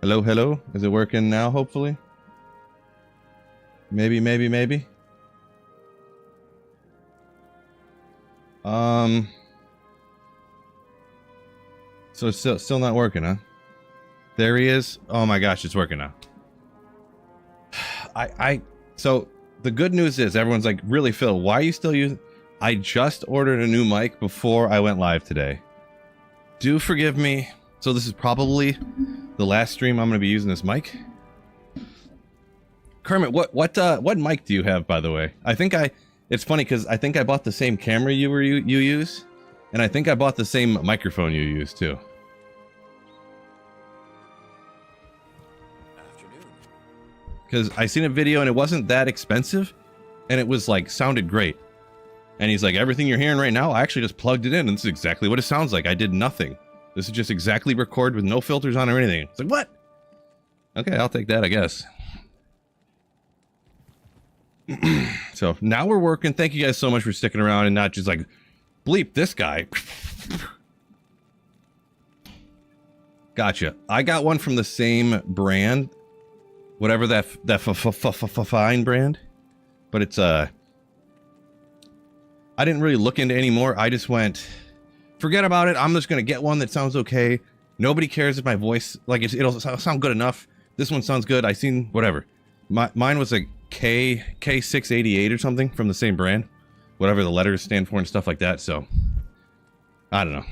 Hello, hello. Is it working now, hopefully? Maybe, maybe, maybe. So it's still not working, huh? There he is. Oh my gosh, it's working now. So the good news is everyone's like, really, Phil, why are you still using... I just ordered a new mic before I went live today. Do forgive me. So this is probably the last stream I'm going to be using this mic. Kermit, what mic do you have, by the way? It's funny because I think I bought the same camera you use, and I think I bought the same microphone you use too. Because I seen a video and it wasn't that expensive, and it was like sounded great. And he's like, everything you're hearing right now, I actually just plugged it in, and this is exactly what it sounds like. I did nothing. This is just exactly record with no filters on or anything. It's like, what? Okay, I'll take that, I guess. So now we're working. Thank you guys so much for sticking around and not just like, bleep this guy. Gotcha. I got one from the same brand, whatever that fine brand, but it's I didn't really look into any more. I just went, forget about it. I'm just gonna get one that sounds okay. Nobody cares if my voice, like it'll sound good enough. This one sounds good. I seen whatever. Mine was a K688 or something from the same brand, whatever the letters stand for and stuff like that. So I don't know.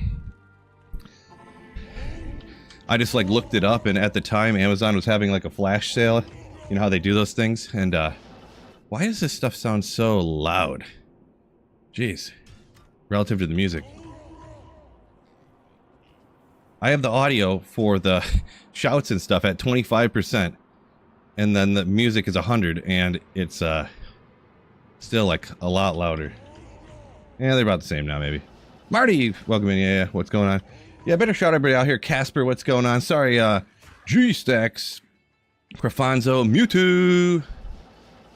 I just like looked it up, and at the time Amazon was having like a flash sale. You know how they do those things? And why does this stuff sound so loud? Jeez, relative to the music. I have the audio for the shouts and stuff at 25%, and then the music is 100, and it's still like a lot louder. Yeah, they're about the same now, maybe. Marty, welcome in. Yeah, what's going on? Yeah, better shout everybody out here. Casper, what's going on? Sorry, G-Stacks, Crafonzo, Mewtwo.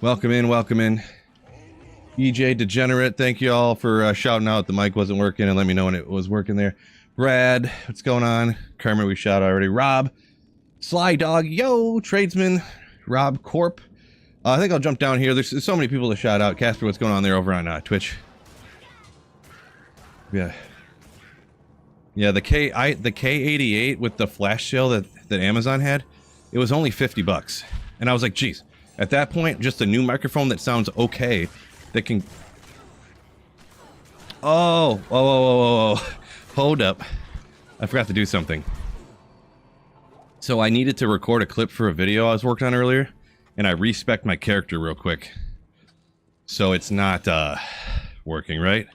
Welcome in, welcome in. EJ Degenerate, thank you all for shouting out the mic wasn't working and let me know when it was working there. Brad, what's going on? Kermit, we shouted already. Rob, Sly Dog, yo, Tradesman, Rob Corp. I think I'll jump down here. There's so many people to shout out. Casper, what's going on there over on Twitch? Yeah. Yeah, the K88 with the flash sale that Amazon had, it was only $50. And I was like, geez, at that point, just a new microphone that sounds okay, that can... Oh, whoa. Hold up. I forgot to do something. So I needed to record a clip for a video I was working on earlier, and I respec'd my character real quick. So it's not, working, right?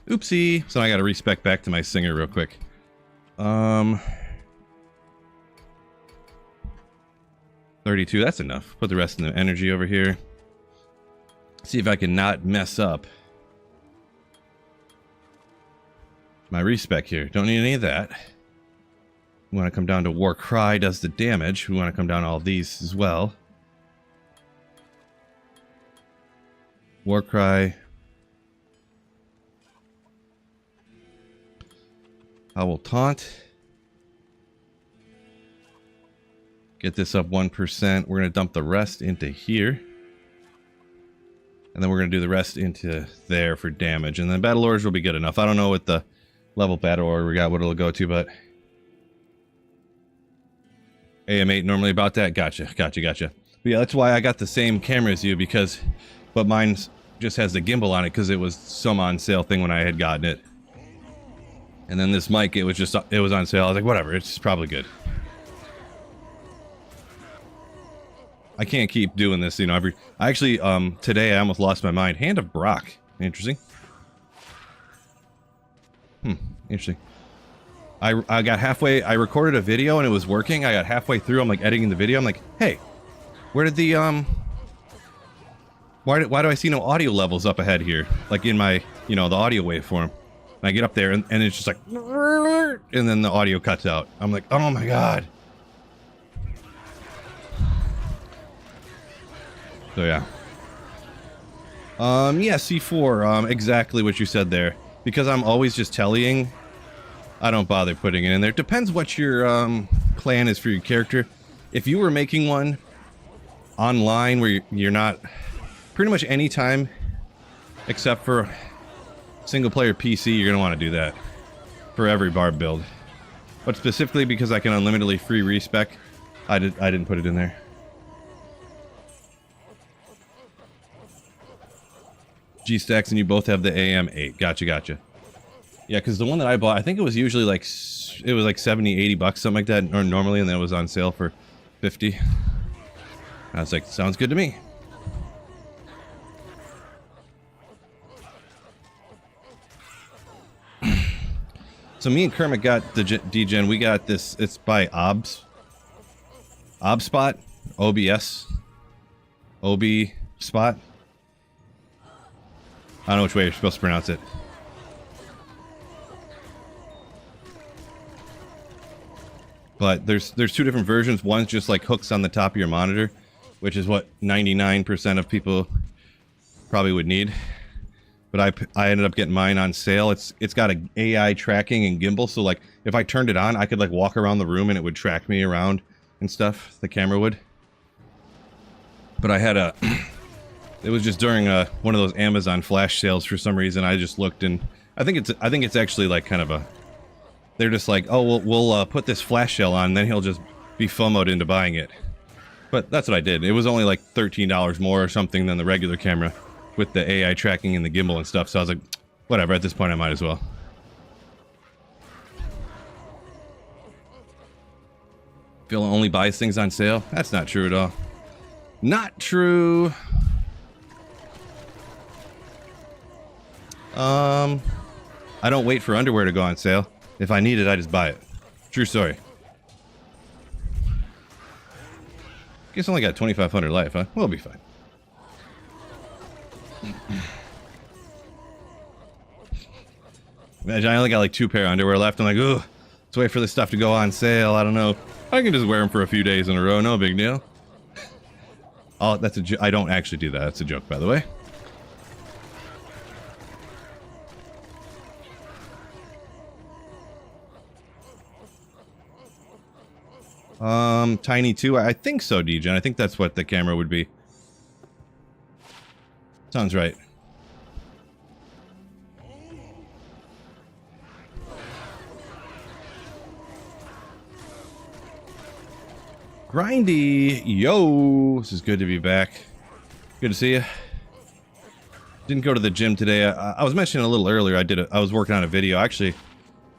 Oopsie. So I gotta respec back to my singer real quick. 32, that's enough. Put the rest in the energy over here. See if I can not mess up my respec here. Don't need any of that. We want to come down to Warcry does the damage. We want to come down to all these as well. Warcry. I will taunt. Get this up 1%. We're going to dump the rest into here. And then we're going to do the rest into there for damage. And then Battle Orders will be good enough. I don't know what the level Battle Order we got, what it'll go to, but... AM8 normally about that? Gotcha. But yeah, that's why I got the same camera as you, because... But mine just has the gimbal on it, because it was some on sale thing when I had gotten it. And then this mic, it was on sale. I was like, whatever, it's probably good. I can't keep doing this, you know, today I almost lost my mind. Hand of Brock. Interesting. Interesting. I got halfway, I recorded a video and it was working. I got halfway through, I'm like editing the video. I'm like, hey, where did the, why do I see no audio levels up ahead here? Like in my, you know, the audio waveform. And I get up there and it's just like, and then the audio cuts out. I'm like, oh my God. So yeah. Yeah, C4, exactly what you said there. because I'm always just tellying, I don't bother putting it in there. Depends what your plan is for your character. If you were making one online where you're not pretty much any time except for single player PC, you're gonna want to do that for every Barb build. But specifically because I can unlimitedly free respec, I didn't put it in there. G-Stacks and you both have the AM8. Gotcha, gotcha. Yeah, because the one that I bought, I think it was usually like, it was like 70, 80 bucks, something like that, or normally, and then it was on sale for 50. I was like, sounds good to me. So me and Kermit got the D-Gen. We got this, it's by OBS. OBSpot? OBS? OB Spot? I don't know which way you're supposed to pronounce it. But there's two different versions. One's just like hooks on the top of your monitor, which is what 99% of people probably would need. But I ended up getting mine on sale. It's got a AI tracking and gimbal, so like if I turned it on, I could like walk around the room and it would track me around and stuff. The camera would. But I had a it was just during one of those Amazon flash sales for some reason. I just looked and I think it's actually like kind of a, they're just like, oh, we'll put this flash shell on, and then he'll just be FOMO'd into buying it. But that's what I did. It was only like $13 more or something than the regular camera with the AI tracking and the gimbal and stuff. So I was like, whatever, at this point I might as well. Phil only buys things on sale? That's not true at all. Not true. I don't wait for underwear to go on sale. If I need it, I just buy it. True story. Guess I only got 2,500 life, huh? We'll be fine. Imagine I only got like 2 pair of underwear left. I'm like, ugh, let's wait for this stuff to go on sale. I don't know. I can just wear them for a few days in a row. No big deal. Oh, that's a I don't actually do that. That's a joke, by the way. Tiny 2. I think so, D-Gen. I think that's what the camera would be. Sounds right. Grindy, yo, this is good to be back. Good to see you. Didn't go to the gym today. I was mentioning a little earlier. I was working on a video. Actually,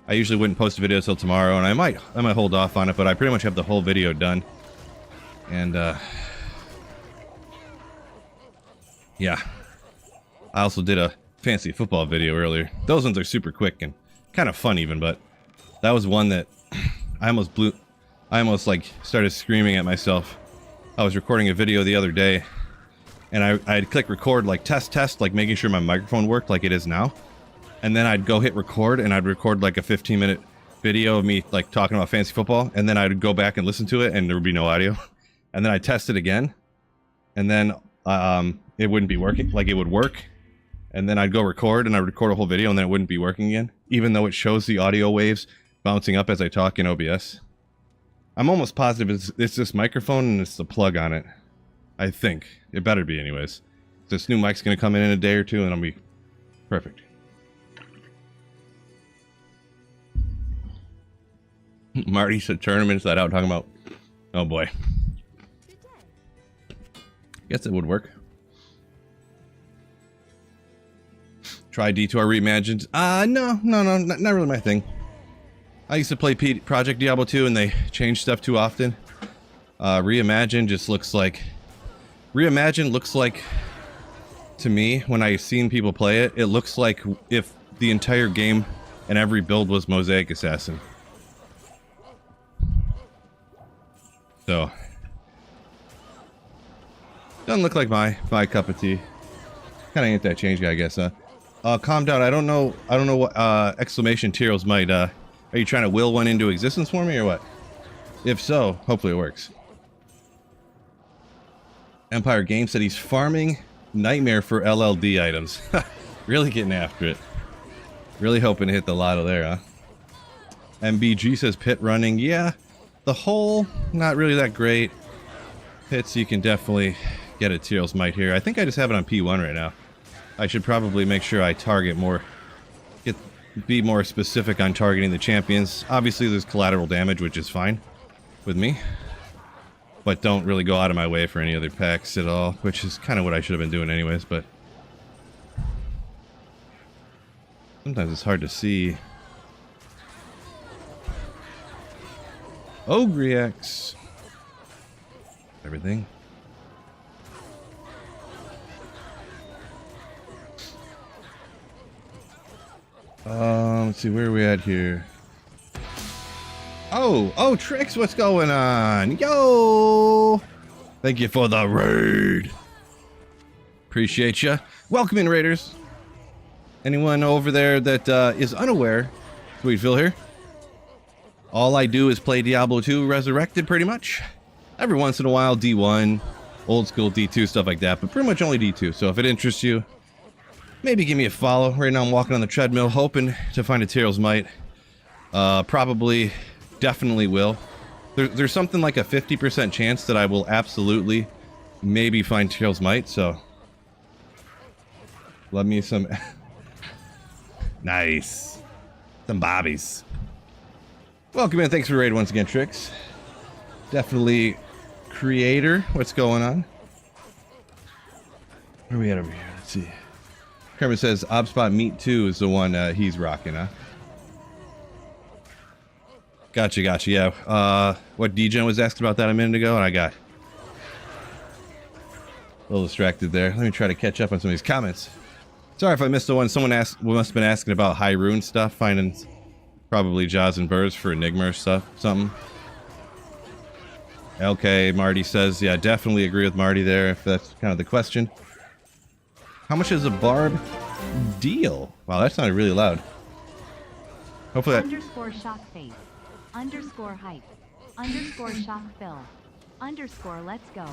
I usually wouldn't post a video till tomorrow, and I might hold off on it. But I pretty much have the whole video done. And yeah, I also did a fantasy football video earlier. Those ones are super quick and kind of fun even. But that was one that I almost like started screaming at myself. I was recording a video the other day, and I'd click record, like test, like making sure my microphone worked like it is now. And then I'd go hit record, and I'd record like a 15-minute video of me like talking about fantasy football, and then I'd go back and listen to it, and there would be no audio. And then I'd test it again, and then it wouldn't be working, like it would work. And then I'd go record, and I'd record a whole video, and then it wouldn't be working again, even though it shows the audio waves bouncing up as I talk in OBS. I'm almost positive it's this microphone and it's the plug on it. I think. It better be anyways. This new mic's gonna come in a day or two and it'll be perfect. Marty said tournaments that out talking about. Oh boy. Guess it would work. Try Detour Reimagined. No, not really my thing. I used to play Project Diablo 2 and they changed stuff too often. Reimagine just looks like... Reimagine looks like, to me, when I've seen people play it, it looks like if the entire game and every build was Mosaic Assassin. So... doesn't look like my cup of tea. Kinda ain't that change guy, I guess, huh? Calm down, I don't know what, exclamation tears might, Are you trying to will one into existence for me, or what? If so, hopefully it works. Empire Game said he's farming Nightmare for LLD items. Really getting after it. Really hoping to hit the lotto there, huh? MBG says pit running. Yeah, the hole, not really that great. Pits, you can definitely get a Teal's Might here. I think I just have it on P1 right now. I should probably make sure I target more. Be more specific on targeting the champions. Obviously, there's collateral damage, which is fine with me. But don't really go out of my way for any other packs at all, which is kind of what I should have been doing anyways, but... sometimes it's hard to see. Ogrex. Everything. Let's see, where are we at here? Oh, Trix, what's going on? Yo! Thank you for the raid. Appreciate ya. Welcome in, raiders. Anyone over there that is unaware, Sweetville here. All I do is play Diablo 2 Resurrected, pretty much. Every once in a while, D1, old school D2, stuff like that, but pretty much only D2. So if it interests you, maybe give me a follow. Right now I'm walking on the treadmill, hoping to find a Teal's Might. Probably, definitely will. There's something like a 50% chance that I will absolutely, maybe find Teal's Might, so... love me some... nice. Some bobbies. Welcome in, thanks for raid once again, Trix. Definitely creator. What's going on? Where are we at over here? Let's see. Kermit says Obspot Meat 2 is the one he's rocking, huh? Gotcha, yeah. What DJen was asking about that a minute ago, and I got a little distracted there. Let me try to catch up on some of these comments. Sorry if I missed the one. Someone must have been asking about high rune stuff, finding probably Jaws and Burrs for Enigma or stuff, something. Okay, Marty says, yeah, definitely agree with Marty there, if that's kind of the question. How much is a Barb deal? Wow, that sounded really loud. Hopefully that... Underscore shock face. Underscore hype. Underscore shock fill. Underscore let's go.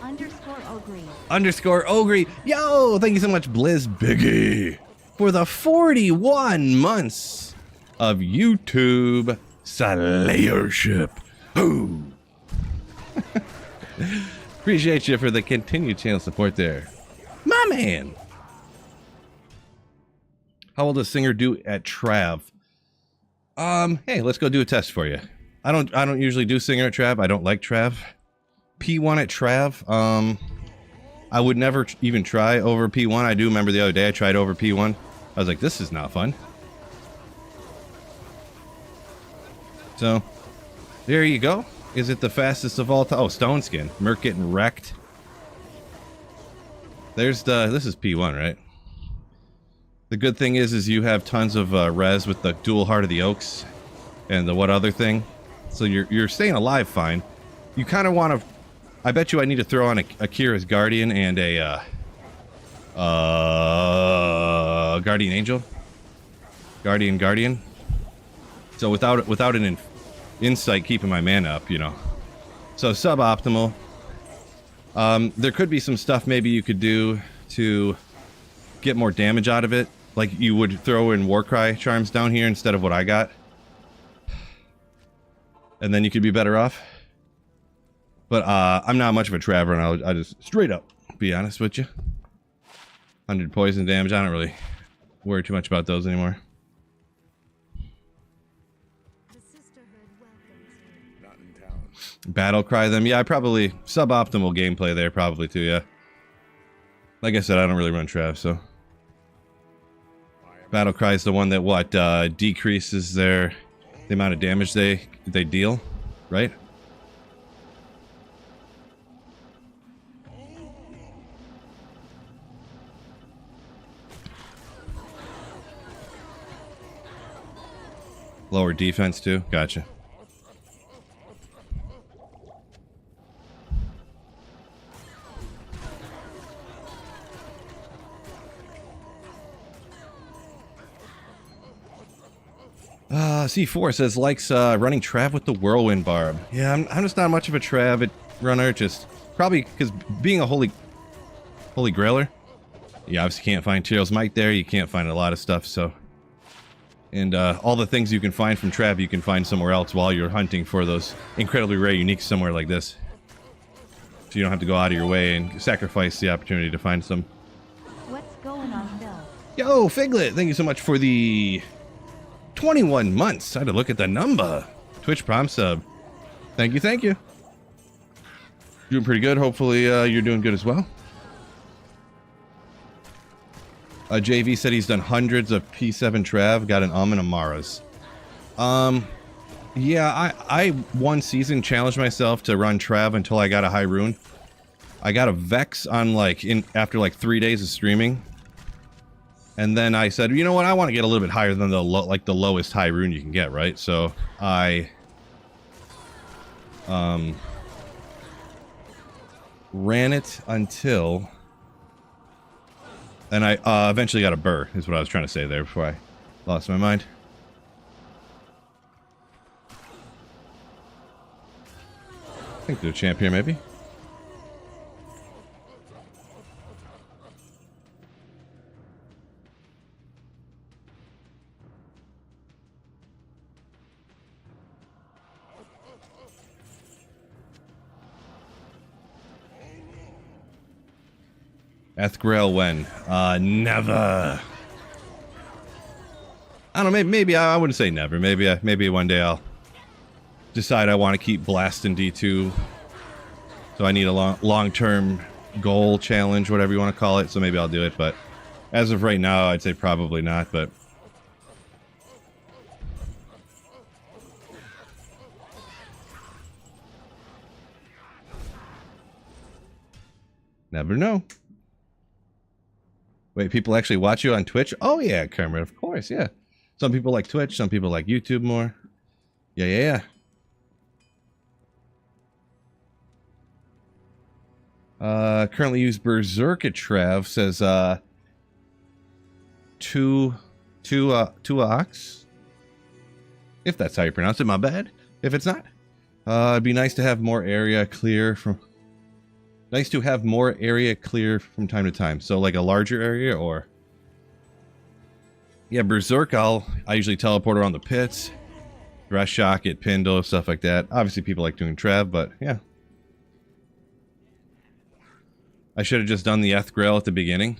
Underscore ogre. Underscore ogre. Yo, thank you so much, Blizz Biggie, for the 41 months of YouTube Slayership. Ooh. Appreciate you for the continued channel support there. My man. How will the singer do at Trav? Hey, let's go do a test for you. I don't usually do singer at Trav. I don't like Trav. P1 at Trav. I would never even try over P1. I do remember the other day I tried over P1. I was like, this is not fun. So, there you go. Is it the fastest of all time? Oh, Stone Skin. Merc getting wrecked. There's the... this is P1, right? The good thing is you have tons of res with the dual Heart of the Oaks and the what other thing. So you're staying alive fine. You kind of want to... I bet you I need to throw on a Kira's Guardian and a Guardian Angel. Guardian. So without an insight keeping my mana up, you know. So suboptimal. There could be some stuff maybe you could do to get more damage out of it. Like you would throw in Warcry charms down here instead of what I got. And then you could be better off. But I'm not much of a Traver, and I'll just straight up be honest with you. 100 poison damage. I don't really worry too much about those anymore. Battle cry them. Yeah, I probably suboptimal gameplay there probably too, yeah. Like I said, I don't really run Trav, so. Battle cry is the one that what decreases the amount of damage they deal, right? Lower defense too. Gotcha. C4 says likes running Trav with the Whirlwind Barb. Yeah, I'm just not much of a Trav runner. Just probably because being a holy grailer, you obviously can't find Teal's Might there. You can't find a lot of stuff, so And all the things you can find from Trav, you can find somewhere else while you're hunting for those incredibly rare uniques somewhere like this. So you don't have to go out of your way and sacrifice the opportunity to find some. What's going on, Phil? Yo, Figlet, thank you so much for the 21 months. I had to look at the number. Twitch Prime sub. Thank you, thank you. Doing pretty good. Hopefully you're doing good as well. JV said he's done hundreds of P7 Trav, got an and a Mara's. Yeah, I one season challenged myself to run Trav until I got a high rune. I got a Vex on after like 3 days of streaming. And then I said, you know what, I want to get a little bit higher than the lowest high rune you can get, right? So I ran it until, and I eventually got a burr, is what I was trying to say there before I lost my mind. I think there's a champ here, maybe. Ethgrail when? Never. I don't know, maybe I wouldn't say never. Maybe one day I'll decide I want to keep blasting D2. So I need a long-term goal, challenge, whatever you want to call it. So maybe I'll do it, but as of right now, I'd say probably not, but never know. Wait, people actually watch you on Twitch? Oh yeah, Kermit, of course, yeah. Some people like Twitch, some people like YouTube more. Yeah. Currently use Berserk at Trav, says two ox. If that's how you pronounce it, my bad. If it's not. It'd be nice to have more area clear from time to time. So like a larger area, or yeah, Berserk I usually teleport around the pits, Dress Shock it, Pindo, stuff like that. Obviously people like doing Trav, but yeah. I should have just done the Ethgrail at the beginning.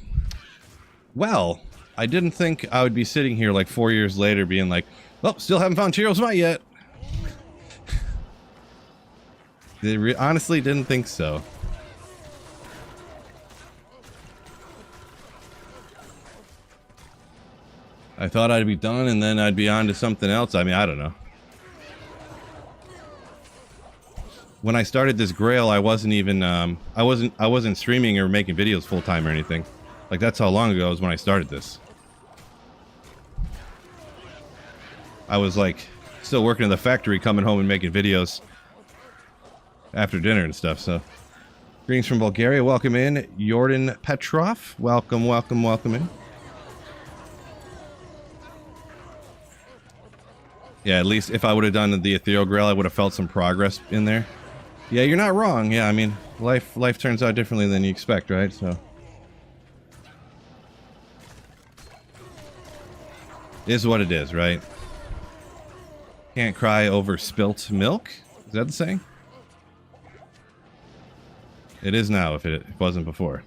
Well, I didn't think I would be sitting here like 4 years later being like, well, still haven't found Cheero's Might yet. Honestly didn't think so. I thought I'd be done and then I'd be on to something else. I mean, I don't know. When I started this Grail, I wasn't even, I wasn't streaming or making videos full time or anything. Like, that's how long ago it was when I started this. I was like, still working in the factory, coming home and making videos after dinner and stuff, so. Greetings from Bulgaria, welcome in. Jordan Petrov, welcome in. Yeah, at least if I would have done the Ethereal Grail, I would have felt some progress in there. Yeah, you're not wrong. Yeah, I mean, life turns out differently than you expect, right? So is what it is, right? Can't cry over spilt milk. Is that the saying? It is now, if it wasn't before.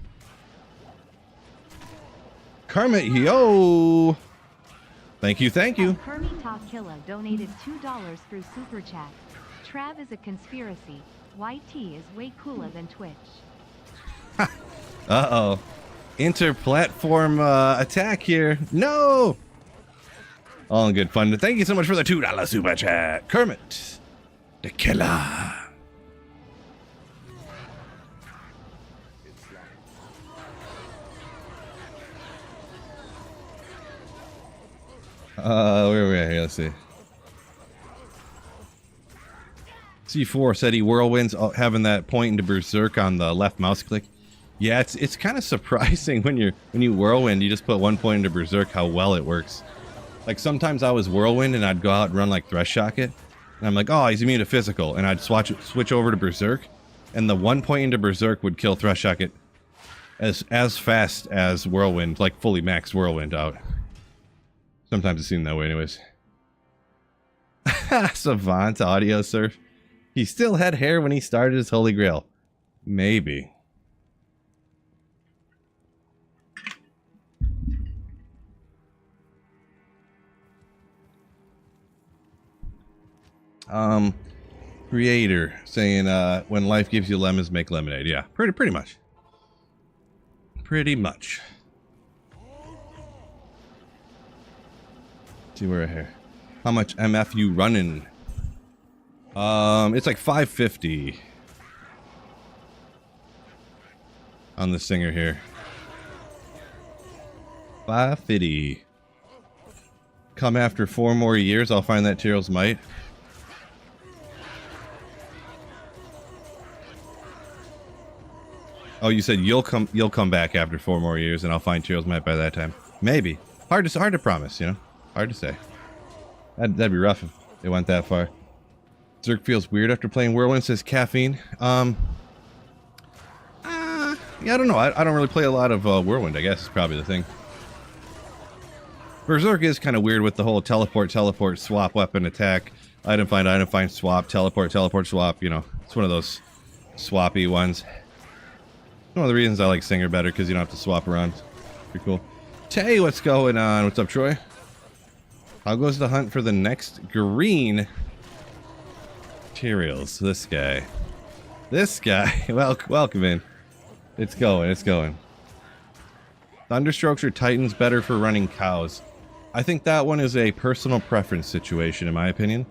Kermit, yo! Thank you. Kermit Talkilla donated $2 through Super Chat. Trav is a conspiracy. YT is way cooler than Twitch. Uh-oh. Inter-platform attack here. No! All in good fun. Thank you so much for the $2 Super Chat. Kermit, the killer. Where are we at here? Let's see. C4 said he whirlwinds, having that point into Berserk on the left mouse click. Yeah, it's kind of surprising when you whirlwind, you just put one point into Berserk, how well it works. Like sometimes I was whirlwind and I'd go out and run like Thresh Shock it, and I'm like, oh, he's immune to physical, and I'd switch over to Berserk, and the one point into Berserk would kill Thresh Shock it as fast as whirlwind, like fully maxed whirlwind out. Sometimes it seemed that way anyways. Savant audio surf. He still had hair when he started his Holy Grail. Maybe. Creator saying, when life gives you lemons, make lemonade. Yeah, pretty much. Pretty much. See where I hear. How much MF you running? It's like 550 on the singer here. 550. Come after 4 more years, I'll find that Tyrell's Might. Oh, you said you'll come back after 4 more years, and I'll find Tyrell's Might by that time. Maybe. Hard to promise, you know. Hard to say. That'd be rough if it went that far. Zerk feels weird after playing Whirlwind, says caffeine. Yeah, I don't know. I don't really play a lot of Whirlwind, I guess is probably the thing. Berserk is kind of weird with the whole teleport, swap, weapon, attack, item, find, swap, teleport, swap, you know. It's one of those swappy ones. One of the reasons I like Singer better, because you don't have to swap around. Pretty cool. Tay, what's going on? What's up, Troy? How goes the hunt for the next green materials? This guy. This guy. Well, welcome in. It's going. Thunderstrokes or Titans better for running cows? I think that one is a personal preference situation, in my opinion.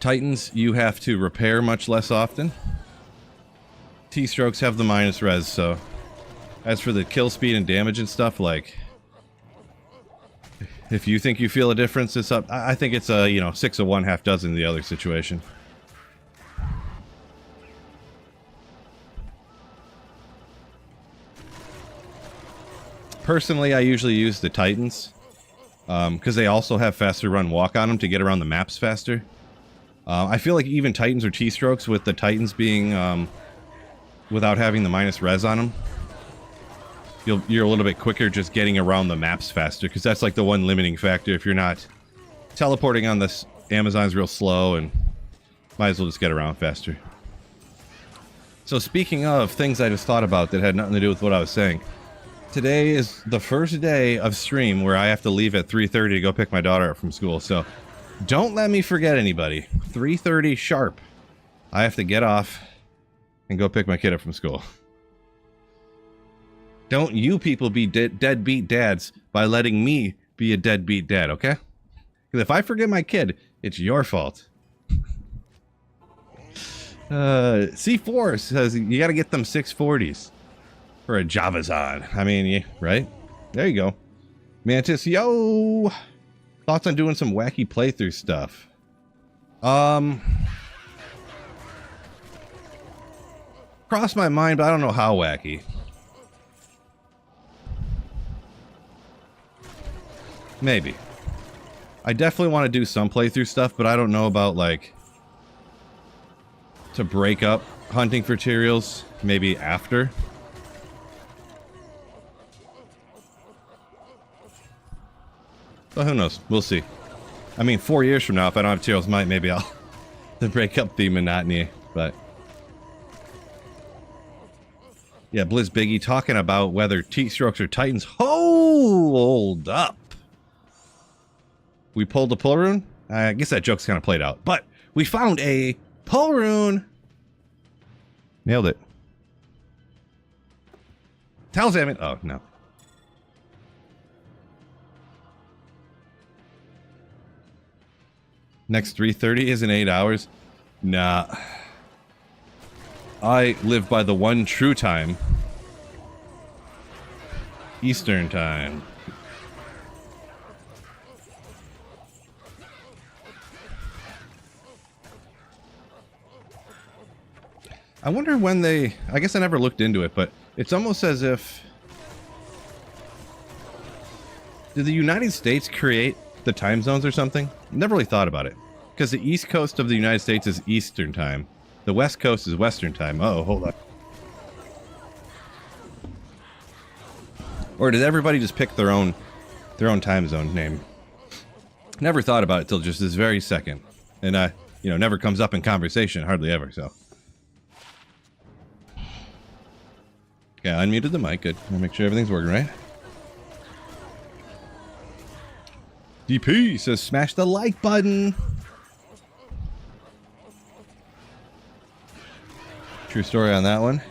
Titans, you have to repair much less often. T-strokes have the minus res, so... As for the kill speed and damage and stuff, like... If you think you feel a difference, it's up. I think it's a, you know, 6 of one, half dozen the other situation. Personally, I usually use the Titans. Because they also have faster run walk on them to get around the maps faster. I feel like even Titans or T-strokes, with the Titans being, without having the minus res on them, you're a little bit quicker just getting around the maps faster, because that's like the one limiting factor. If you're not teleporting on this, Amazon's real slow, and might as well just get around faster. So speaking of things I just thought about that had nothing to do with what I was saying, today is the first day of stream where I have to leave at 3:30 to go pick my daughter up from school, so don't let me forget anybody. 3:30 sharp. I have to get off and go pick my kid up from school. Don't you people be deadbeat dads by letting me be a deadbeat dad, okay? Because if I forget my kid, it's your fault. C4 says you gotta get them 640s for a Javazon. I mean, yeah, right? There you go. Mantis, yo! Thoughts on doing some wacky playthrough stuff? Crossed my mind, but I don't know how wacky. Maybe. I definitely want to do some playthrough stuff, but I don't know about, like, to break up hunting for materials, maybe after. But who knows? We'll see. I mean, 4 years from now, if I don't have Tyrell's Might, maybe I'll to break up the monotony, but... Yeah, Blizz Biggie talking about whether T-strokes or Titans. Hold up. We pulled a pull rune? I guess that joke's kind of played out. But we found a pull rune. Nailed it. Talisman. Oh, no. Next 3:30 isn't 8 hours. Nah. I live by the one true time. Eastern time. I wonder when they... I guess I never looked into it, but it's almost as if... Did the United States create the time zones or something? Never really thought about it. Because the East Coast of the United States is Eastern time. The West Coast is Western time. Oh, hold on. Or did everybody just pick their own Their own time zone name. Never thought about it till just this very second. And, you know, never comes up in conversation, hardly ever, so. Okay, I unmuted the mic, good. I'll make sure everything's working right. DP says smash the like button. True story on that one.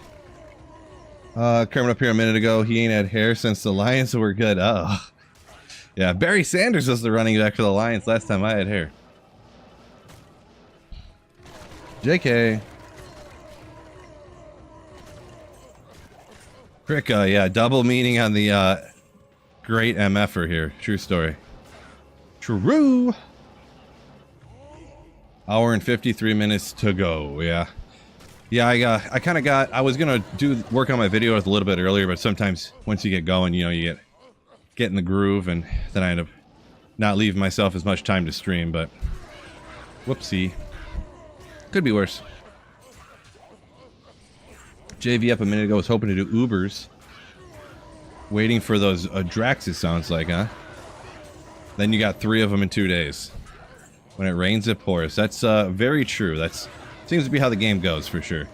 Coming up here a minute ago, he ain't had hair since the Lions were good. Oh. Yeah, Barry Sanders was the running back for the Lions last time I had hair. JK. Crick, yeah, double meaning on the great MFer here. True story. True. Hour and 53 minutes to go, yeah. Yeah, I kind of got, I was going to work on my videos a little bit earlier, but sometimes once you get going, you know, you get in the groove, and then I end up not leaving myself as much time to stream, but whoopsie. Could be worse. JV up a minute ago was hoping to do Ubers. Waiting for those Draxes, sounds like, huh? Then you got 3 of them in 2 days. When it rains, it pours. That's very true. That's seems to be how the game goes, for sure.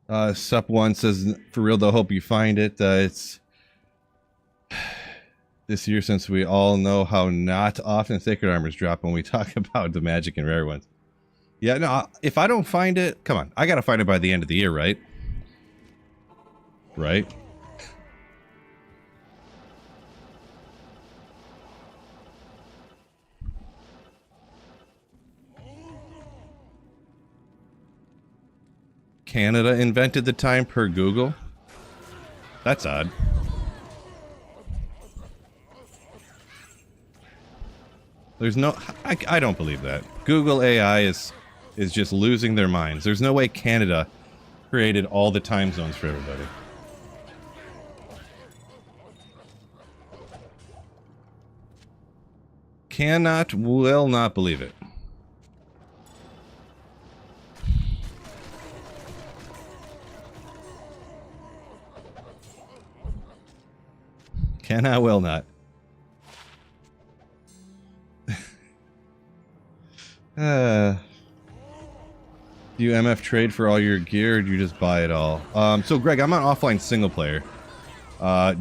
Sup1 says, for real though, hope you find it. It's this year since we all know how not often Sacred Armors drop when we talk about the magic and rare ones. Yeah, no, if I don't find it, come on. I gotta find it by the end of the year, right? Right? Canada invented the time per Google? That's odd. There's no... I don't believe that. Google AI is just losing their minds. There's no way Canada created all the time zones for everybody. Cannot, will not believe it. Cannot, will not. Do you MF trade for all your gear, or do you just buy it all? So Greg, I'm on offline single player.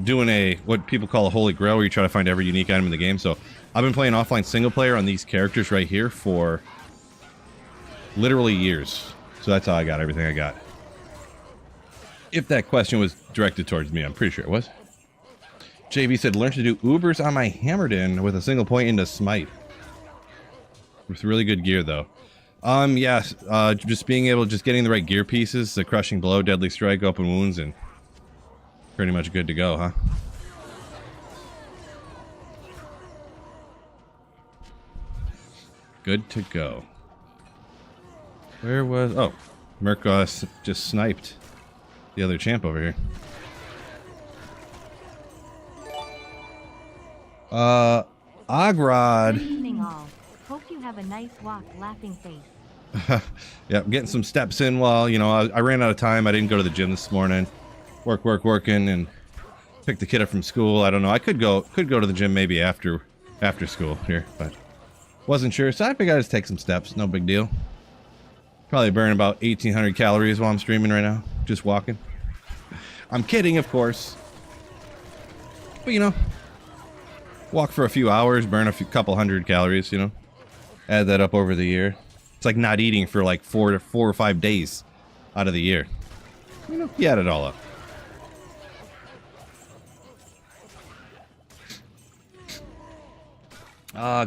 Doing what people call a holy grail, where you try to find every unique item in the game. So I've been playing offline single player on these characters right here for literally years. So that's how I got everything I got. If that question was directed towards me, I'm pretty sure it was. JV said, learn to do Ubers on my Hammerden with a single point into Smite. With really good gear, though. Yeah, just being able, just getting the right gear pieces, the Crushing Blow, Deadly Strike, Open Wounds, and pretty much good to go, huh? Good to go. Where was... Oh, Merc just sniped the other champ over here. Ogrod. Good evening all. Hope you have a nice walk, laughing face. Yeah, I'm getting some steps in while, you know, I ran out of time. I didn't go to the gym this morning. Working, and pick the kid up from school. I don't know. I could go to the gym maybe after school here, but wasn't sure. So I figured I'd just take some steps. No big deal. Probably burn about 1,800 calories while I'm streaming right now. Just walking. I'm kidding, of course. But, you know, walk for a few hours, burn couple hundred calories, you know. Add that up over the year. It's like not eating for like 4 or 5 days out of the year. You know, you add it all up.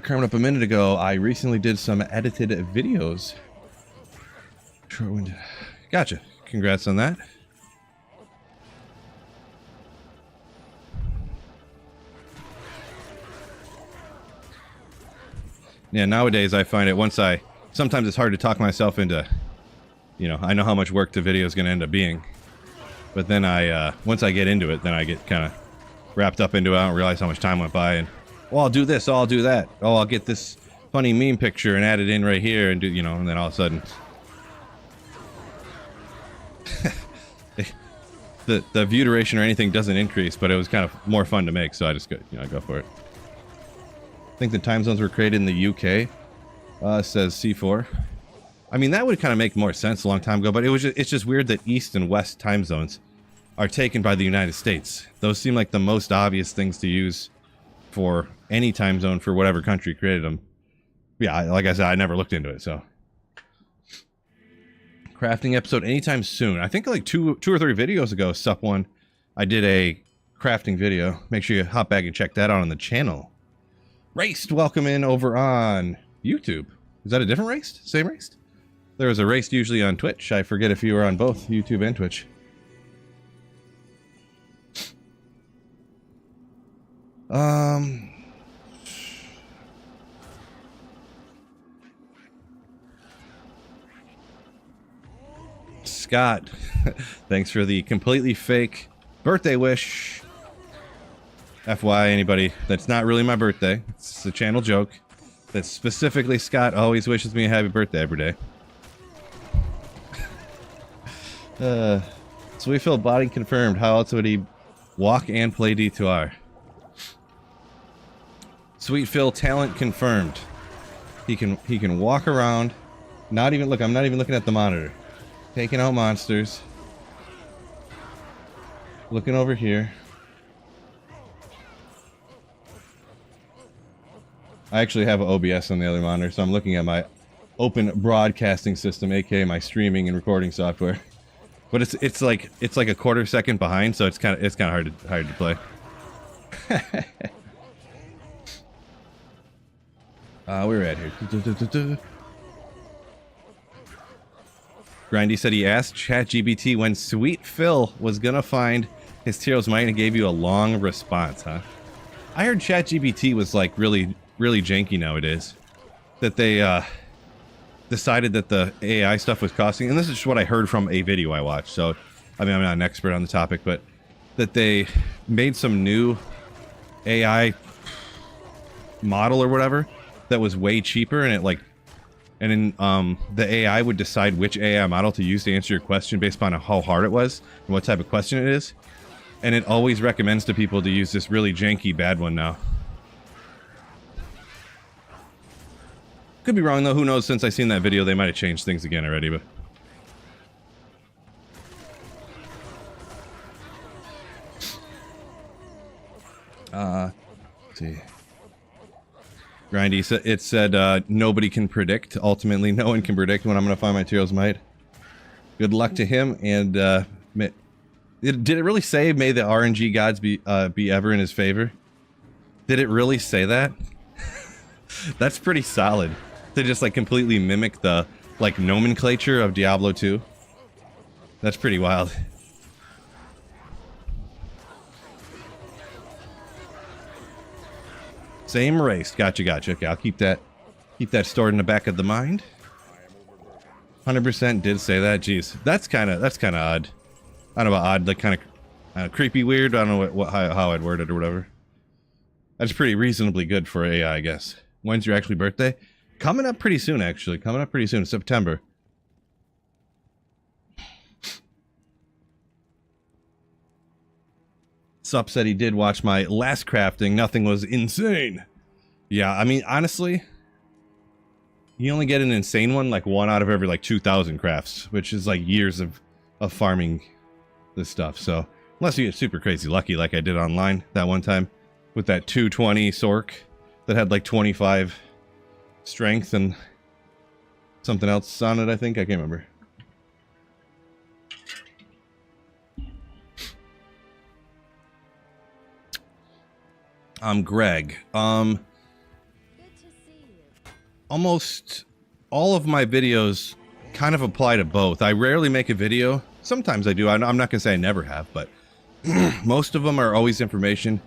Coming up a minute ago, I recently did some edited videos. Gotcha. Congrats on that. Yeah, nowadays I find it sometimes it's hard to talk myself into, you know, I know how much work the video is going to end up being. But then once I get into it, then I get kind of wrapped up into it. I don't realize how much time went by. And, oh, I'll do this. Oh, I'll do that. Oh, I'll get this funny meme picture and add it in right here and do, you know, and then all of a sudden the view duration or anything doesn't increase, but it was kind of more fun to make, so I just go, you know, go for it. I think the time zones were created in the UK. Says C4. I mean, that would kind of make more sense a long time ago, but it's just weird that East and West time zones are taken by the United States. Those seem like the most obvious things to use for any time zone for whatever country created them. Yeah, like I said, I never looked into it, so. Crafting episode anytime soon. I think like two or three videos ago, Sup1, I did a crafting video. Make sure you hop back and check that out on the channel. Raced, welcome in over on YouTube. Is that a different Raced? Same Raced? There was a Raced usually on Twitch. I forget if you were on both YouTube and Twitch. Scott, thanks for the completely fake birthday wish. FYI, anybody, that's not really my birthday. It's a channel joke. That specifically Scott always wishes me a happy birthday every day. So we feel body confirmed. How else would he walk and play D2R? Sweet Phil talent confirmed. He can walk around. Not even look. I'm not even looking at the monitor. Taking out monsters. Looking over here. I actually have an OBS on the other monitor, so I'm looking at my open broadcasting system, aka my streaming and recording software. But it's like a quarter second behind, so it's kind of hard to play. Where we're at here. Grindy said he asked ChatGPT when Sweet Phil was gonna find his Teros Might and gave you a long response, huh? I heard ChatGPT was like really janky nowadays. That they decided that the AI stuff was costing, and this is just what I heard from a video I watched, so I mean I'm not an expert on the topic, but that they made some new AI model or whatever that was way cheaper, and it like, and then the AI would decide which AI model to use to answer your question based upon how hard it was and what type of question it is, and it always recommends to people to use this really janky bad one now. Could be wrong though, who knows, since I seen that video they might have changed things again already, but let's see. Grindy said it said nobody can predict. Ultimately no one can predict when I'm gonna find my Teros Might. Good luck to him, and did it really say may the RNG gods be ever in his favor? Did it really say that? That's pretty solid. To just like completely mimic the like nomenclature of Diablo 2. That's pretty wild. Same race. Gotcha. Okay, I'll keep that stored in the back of the mind. 100% did say that. Jeez, that's kind of odd. I don't know about odd, like kind of creepy, weird. I don't know how I'd word it or whatever. That's pretty reasonably good for AI, I guess. When's your actually birthday? Coming up pretty soon, actually. Coming up pretty soon, September. Sup said he did watch my last crafting. Nothing was insane. Yeah, I mean, honestly, you only get an insane one like 1 out of every like 2,000 crafts, which is like years of farming this stuff. So unless you get super crazy lucky like I did online that one time with that 220 Sork that had like 25 strength and something else on it, I think. I can't remember. I'm Greg. Good to see you. Almost all of my videos kind of apply to both. I rarely make a video. Sometimes I do. I'm not gonna say I never have, but most of them are always information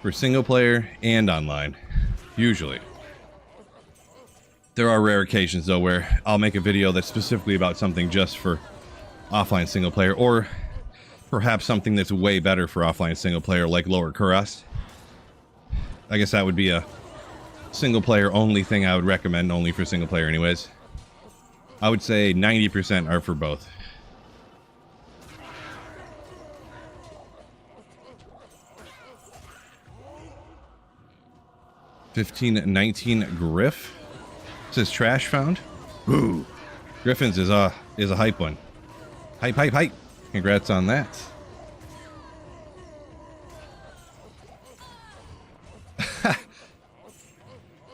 for single player and online. Usually. There are rare occasions though where I'll make a video that's specifically about something just for offline single player, or perhaps something that's way better for offline single player, like lower Kurust. I guess that would be a single player only thing I would recommend, only for single player anyways. I would say 90% are for both. $15.19 Griff says trash found. Ooh, Griffin's is a hype one. Hype, hype, hype. Congrats on that.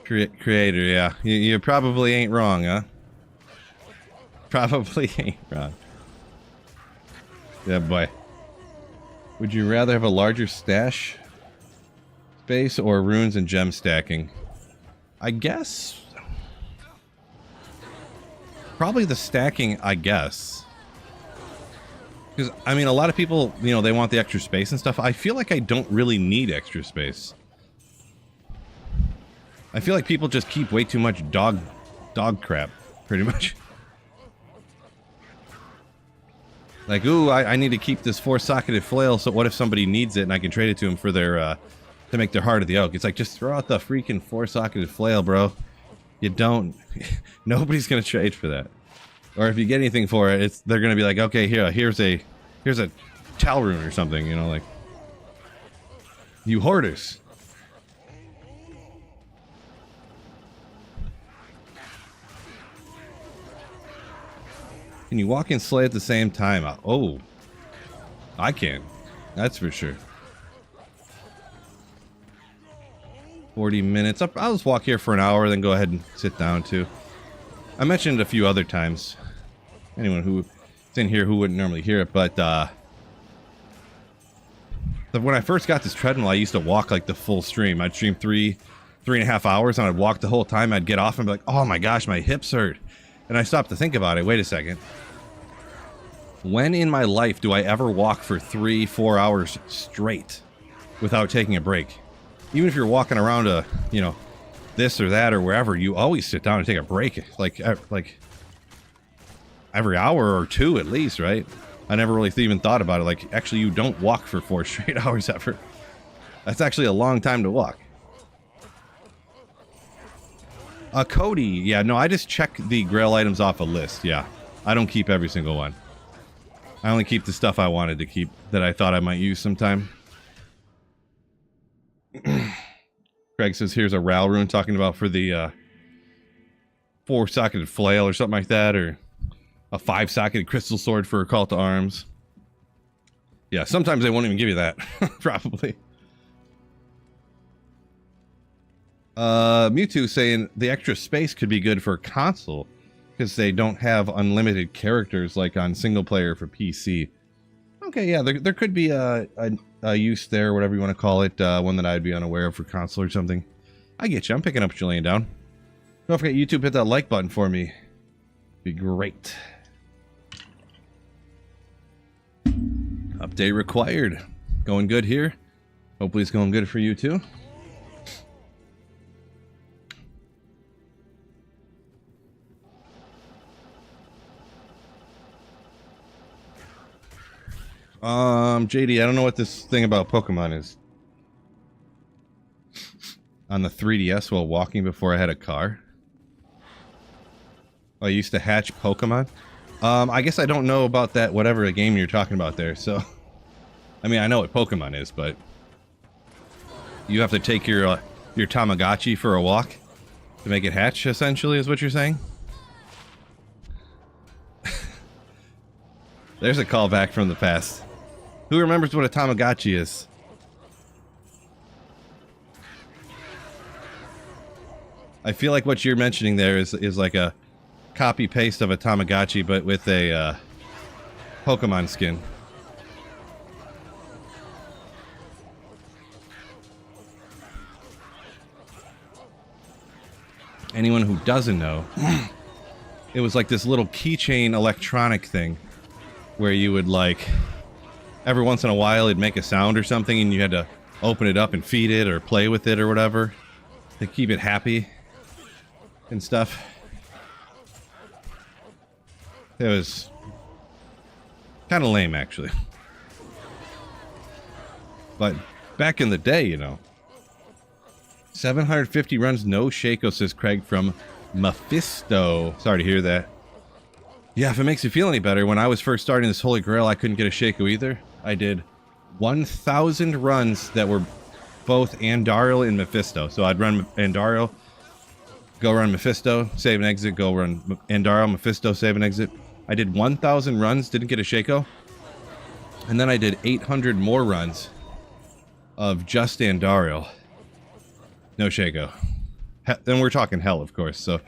Creator, yeah. You probably ain't wrong, huh? Probably ain't wrong. Yeah, boy. Would you rather have a larger stash space or runes and gem stacking? I guess. Probably the stacking, I guess. Because, I mean, a lot of people, you know, they want the extra space and stuff. I feel like I don't really need extra space. I feel like people just keep way too much dog crap, pretty much. Like, ooh, I need to keep this 4-socketed flail, so what if somebody needs it and I can trade it to them for their, to make their Heart of the Oak? It's like, just throw out the freaking 4-socketed flail, bro. You don't. Nobody's gonna trade for that. Or if you get anything for it, they're gonna be like, okay, here's a Tal rune or something, you know, like. You hoarders. Can you walk and slay at the same time? Oh, I can. That's for sure. 40 minutes. I'll just walk here for an hour, then go ahead and sit down too. I mentioned it a few other times. Anyone who's in here who wouldn't normally hear it, but when I first got this treadmill, I used to walk like the full stream. I'd stream 3.5 hours, and I'd walk the whole time. I'd get off and be like, oh my gosh, my hips hurt. And I stopped to think about it. Wait a second. When in my life do I ever walk for 3-4 hours straight without taking a break? Even if you're walking around you know, this or that or wherever, you always sit down and take a break. Like every hour or two at least, right? I never really even thought about it. Like, actually, you don't walk for 4 straight hours ever. That's actually a long time to walk. Cody, yeah, no, I just check the Grail items off a list, yeah. I don't keep every single one. I only keep the stuff I wanted to keep that I thought I might use sometime. Craig says, here's a Ral rune talking about for the 4-socketed flail or something like that, or a 5-socketed crystal sword for a call to arms. Yeah, sometimes they won't even give you that, probably. Mewtwo saying the extra space could be good for console because they don't have unlimited characters like on single player for PC. Okay, yeah, there could be a use there, whatever you want to call it, one that I'd be unaware of for console or something. I get you. I'm picking up what you're laying down. Don't forget, YouTube, hit that like button for me. Be great. Update required. Going good here. Hopefully it's going good for you too. JD, I don't know what this thing about Pokemon is. On the 3DS while walking before I had a car. I used to hatch Pokemon. I guess I don't know about that, whatever game you're talking about there, so... I mean, I know what Pokemon is, but... You have to take your Tamagotchi for a walk to make it hatch, essentially, is what you're saying? There's a callback from the past. Who remembers what a Tamagotchi is? I feel like what you're mentioning there is like a copy-paste of a Tamagotchi, but with a Pokemon skin. Anyone who doesn't know, it was like this little keychain electronic thing where you would, like, every once in a while it'd make a sound or something and you had to open it up and feed it or play with it or whatever to keep it happy and stuff. It was kind of lame, actually. But back in the day, you know. 750 runs, no Shaco, says Craig from Mephisto. Sorry to hear that. Yeah, if it makes you feel any better, when I was first starting this Holy Grail, I couldn't get a Shaco either. I did 1,000 runs that were both Andariel and Mephisto. So I'd run Andariel, go run Mephisto, save and exit, go run Andariel, Mephisto, save and exit. I did 1,000 runs, didn't get a Shaco. And then I did 800 more runs of just Andariel. No Shaco. Then we're talking hell, of course, so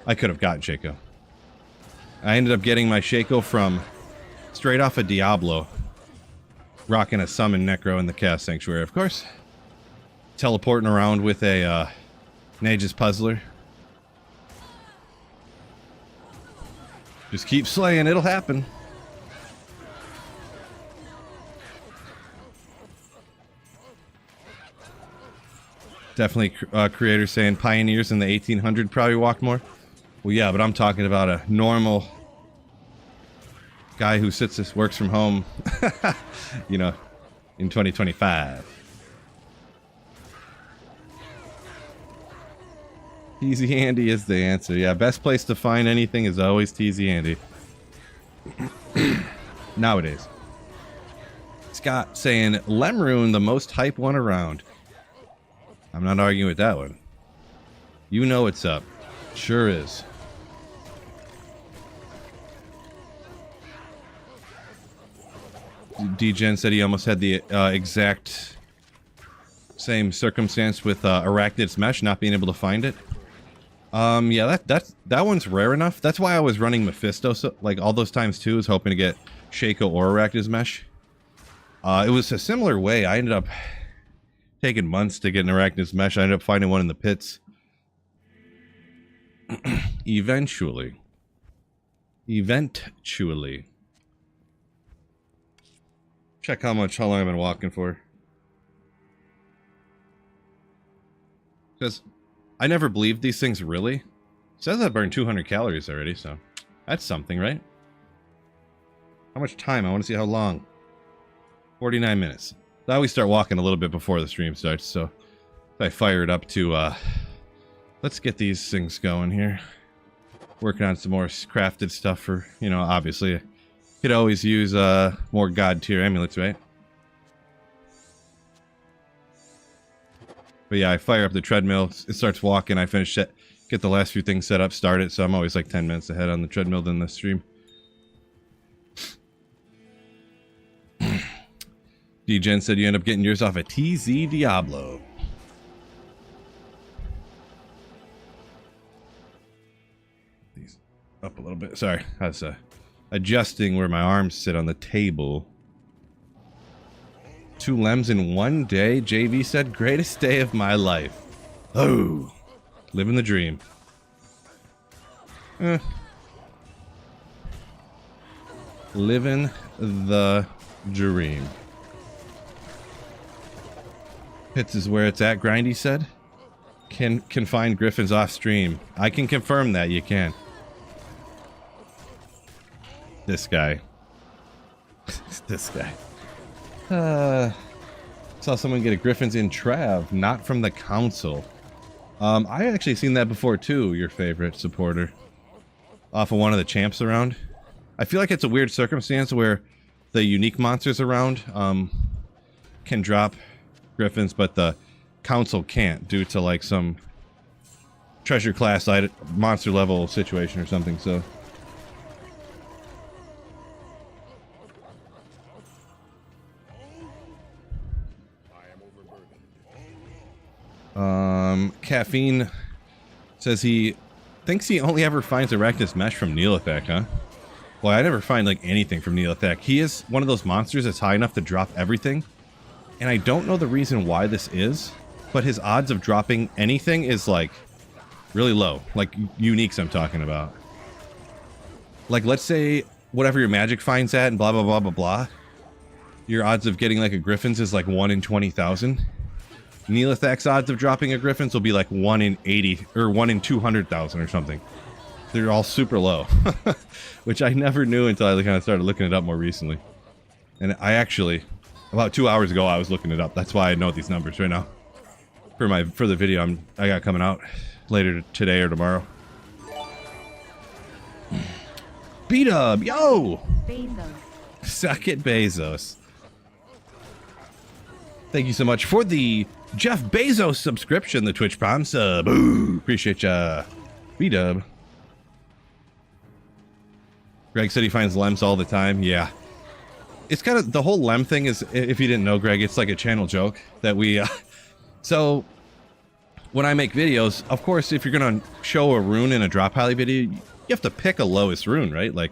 I could have gotten Shaco. I ended up getting my Shaco from straight off of Diablo. Rocking a Summon Necro in the Chaos Sanctuary, of course. Teleporting around with a Nage's Puzzler. Just keep slaying, it'll happen. Definitely creators saying pioneers in the 1800 probably walked more. Well, yeah, but I'm talking about a normal guy who works from home, you know, in 2025. Teasy Andy is the answer. Yeah, best place to find anything is always Teasy Andy. Nowadays. Scott saying, Lemrune, the most hype one around. I'm not arguing with that one. You know what's up. Sure is. D-Gen said he almost had the exact same circumstance with Arachnid's Mesh, not being able to find it. Yeah, that one's rare enough. That's why I was running Mephisto, so, like, all those times too, was hoping to get Shaco or Arachnid's Mesh. It was a similar way. I ended up taking months to get an Arachnid's Mesh. I ended up finding one in the pits. Eventually. Check how long I've been walking for. Because I never believed these things really. It says I burned 200 calories already, so that's something, right? How much time? I want to see how long. 49 minutes. I always start walking a little bit before the stream starts, so if I fire it up to, let's get these things going here. Working on some more crafted stuff for, you know, obviously. Could always use, more God tier amulets, right? But yeah, I fire up the treadmill, it starts walking, I finish it, get the last few things set up, start it, so I'm always like 10 minutes ahead on the treadmill than the stream. D-Gen said you end up getting yours off a TZ Diablo. These up a little bit. Sorry, I was adjusting where my arms sit on the table. 2 lems in one day, JV said. Greatest day of my life. Oh, living the dream. Living the dream. Pits is where it's at, Grindy said. Can find Griffins off stream. I can confirm that you can. This guy. This guy. Saw someone get a Griffins in Trav, not from the council. I actually seen that before too, your favorite supporter. Off of one of the champs around. I feel like it's a weird circumstance where the unique monsters around can drop Griffins, but the council can't due to like some treasure class monster level situation or something, so. Caffeine says he thinks he only ever finds Arachnid's Mesh from Neolithek, huh? Well, I never find like anything from Neolithek. He is one of those monsters that's high enough to drop everything. And I don't know the reason why this is, but his odds of dropping anything is like really low. Like uniques I'm talking about. Like let's say whatever your magic finds at and blah blah blah blah blah. Your odds of getting like a Griffins is like 1 in 20,000. Neolithek's odds of dropping a Griffins will be like 1 in 80 or 1 in 200,000 or something. They're all super low, which I never knew until I kind of started looking it up more recently. And I actually, About 2 hours ago, I was looking it up. That's why I know these numbers right now. For the video I got coming out later today or tomorrow. B-Dub, yo! Bezos. Suck it, Bezos. Thank you so much for the Jeff Bezos subscription, the Twitch Prime sub. Ooh, appreciate ya. B-Dub. Greg said he finds lems all the time. Yeah. It's kind of, the whole lem thing is, if you didn't know, Greg, it's like a channel joke that we, so when I make videos, of course, if you're going to show a rune in a drop highlight video, you have to pick a lowest rune, right? Like,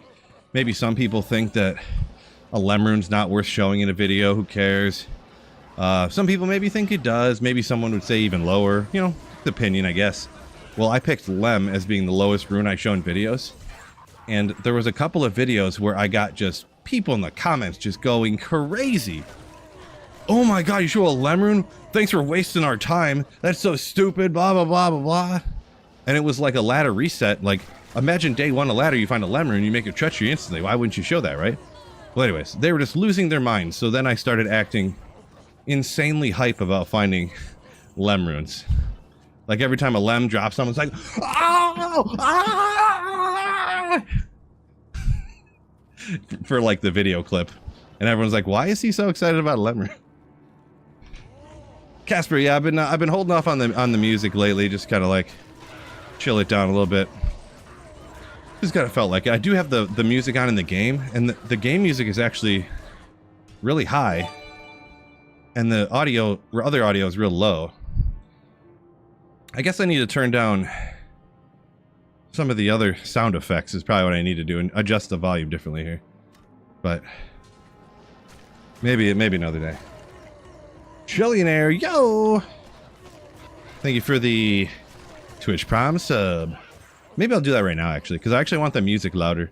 maybe some people think that a lem rune's not worth showing in a video. Who cares? Some people maybe think it does. Maybe someone would say even lower. You know, it's opinion, I guess. Well, I picked lem as being the lowest rune I show in videos. And there was a couple of videos where I got just people in the comments just going crazy. Oh my god, you show a lem rune? Thanks for wasting our time. That's so stupid, blah, blah, blah, blah, blah. And it was like a ladder reset. Like, imagine day one, a ladder, you find a lem rune, you make a treachery instantly. Why wouldn't you show that, right? Well, anyways, they were just losing their minds. So then I started acting insanely hype about finding lem runes. Like every time a lem drops, someone's like, oh, ah! For like the video clip. And everyone's like, why is he so excited about a lem rune? Casper, yeah, I've been holding off on the music lately, just kind of like chill it down a little bit. Just kind of felt like it. I do have the music on in the game, and the game music is actually really high, and the audio, other audio is real low. I guess I need to turn down some of the other sound effects is probably what I need to do, and adjust the volume differently here. But maybe another day. Trillionaire, yo! Thank you for the Twitch Prime sub. Maybe I'll do that right now, actually, because I actually want the music louder,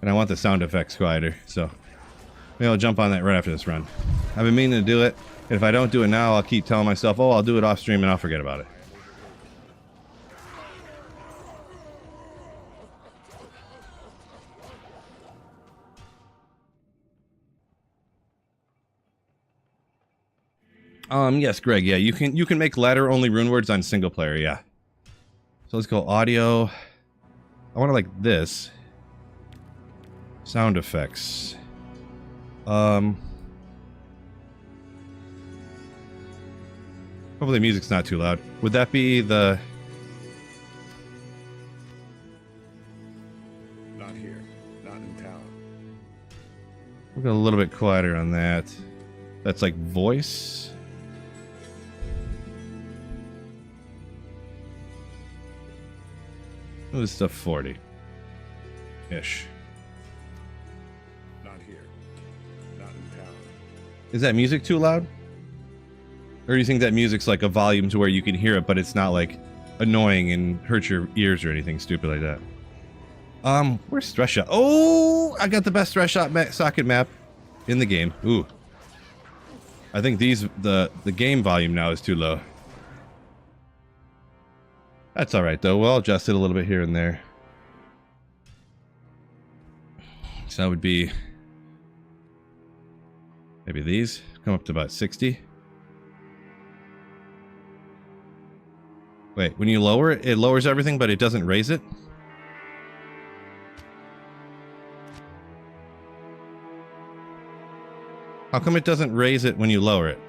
and I want the sound effects quieter, so maybe I'll jump on that right after this run. I've been meaning to do it, and if I don't do it now, I'll keep telling myself, oh, I'll do it off stream, and I'll forget about it. Yes, Greg, yeah, you can make ladder only rune words on single player, yeah. So let's go audio. I want to like this. Sound effects. Hopefully the music's not too loud. Would that be the... Not here. Not in town. We'll go a little bit quieter on that. That's like voice. What is stuff 40? Ish. Not here. Not in town. Is that music too loud? Or do you think that music's like a volume to where you can hear it, but it's not like annoying and hurts your ears or anything stupid like that? Where's Stress Shot? Oh, I got the best Stress Shot socket map in the game. Ooh. I think the game volume now is too low. That's alright though, we'll adjust it a little bit here and there. So that would be maybe these come up to about 60. Wait, when you lower it, it lowers everything, but it doesn't raise it? How come it doesn't raise it when you lower it?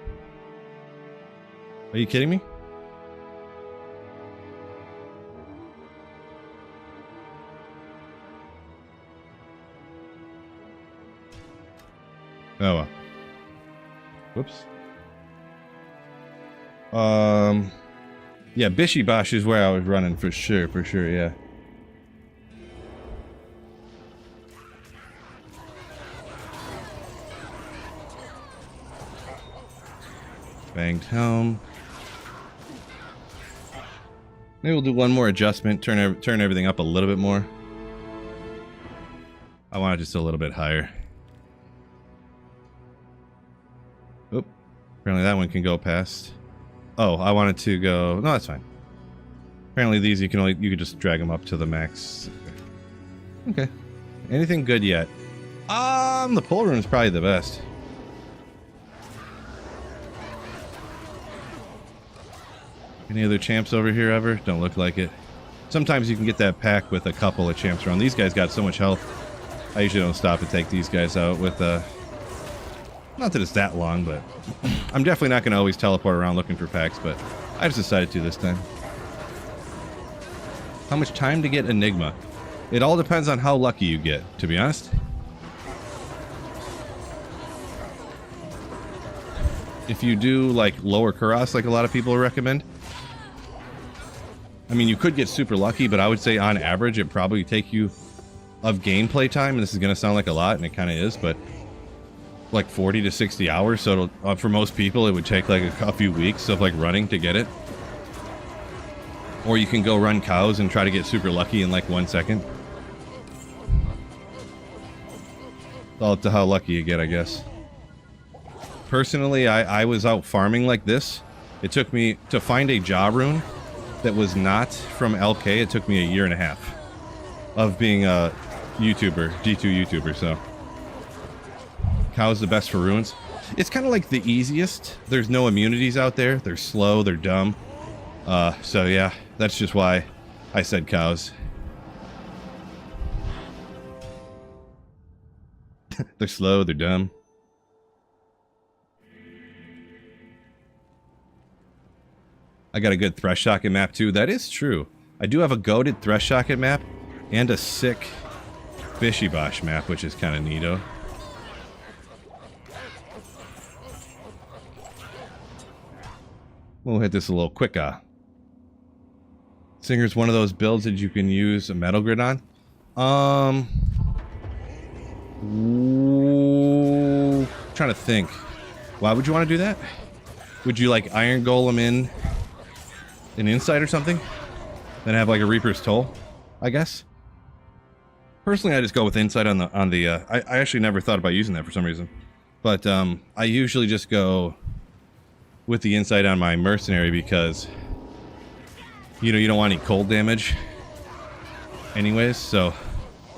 Are you kidding me? Oh well. Whoops. Yeah, Bishy Bosh is where I was running for sure, yeah. Banged home. Maybe we'll do one more adjustment, turn everything up a little bit more. I want it just a little bit higher. Oop. Apparently that one can go past. Oh, I wanted to go... No, that's fine. Apparently these you can just drag them up to the max. Okay. Anything good yet? The pole room is probably the best. Any other champs over here ever? Don't look like it. Sometimes you can get that pack with a couple of champs around. These guys got so much health. I usually don't stop to take these guys out with not that it's that long, but I'm definitely not going to always teleport around looking for packs, but I just decided to this time. How much time to get Enigma? It all depends on how lucky you get, to be honest. If you do like lower Kuros, like a lot of people recommend, I mean, you could get super lucky, but I would say on average it probably take you of gameplay time, and this is going to sound like a lot, and it kind of is, but like 40 to 60 hours. So it'll, for most people it would take like a few weeks of like running to get it. Or you can go run cows and try to get super lucky in like 1 second. It's all up to how lucky you get, I guess. Personally, I was out farming like this. It took me to find a jaw rune that was not from LK. It took me a year and a half of being a YouTuber, G2 YouTuber, so. Cow's the best for runes. It's kind of like the easiest. There's no immunities out there. They're slow, they're dumb. So yeah, that's just why I said cows. They're slow, they're dumb. I got a good Thresh Socket map too. That is true. I do have a goated Thresh Socket map and a sick Fishy Bosh map, which is kind of neato. We'll hit this a little quicker. Singer's one of those builds that you can use a metal grid on. Trying to think. Why would you want to do that? Would you like Iron Golem in an Insight or something? Then have like a Reaper's Toll, I guess. Personally, I just go with Insight on the I actually never thought about using that for some reason. But I usually just go with the Insight on my Mercenary because you know, you don't want any cold damage anyways, so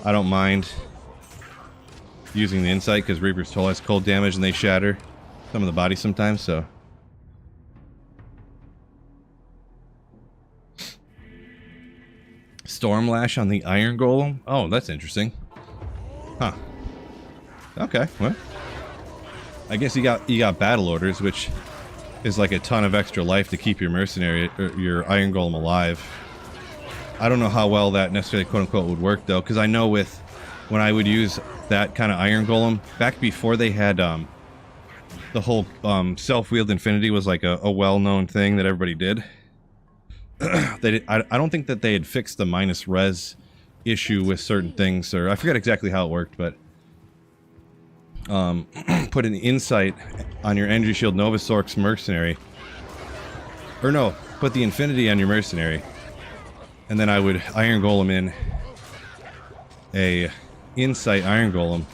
I don't mind using the Insight because Reaper's Toll has cold damage and they shatter some of the body sometimes, so. Stormlash on the Iron Golem? Oh, that's interesting. Huh. Okay, well. I guess you got battle orders, which is like a ton of extra life to keep your mercenary or your Iron Golem alive. I don't know how well that necessarily quote unquote would work though, because I know with when I would use that kind of Iron Golem back before they had the whole self-wheeled infinity was like a well-known thing that everybody did. I don't think that they had fixed the minus res issue with certain things, or I forget exactly how it worked, but put an Insight on your Energy Shield Novasork's Mercenary. Or no, put the Infinity on your Mercenary. And then I would Iron Golem in a Insight Iron Golem.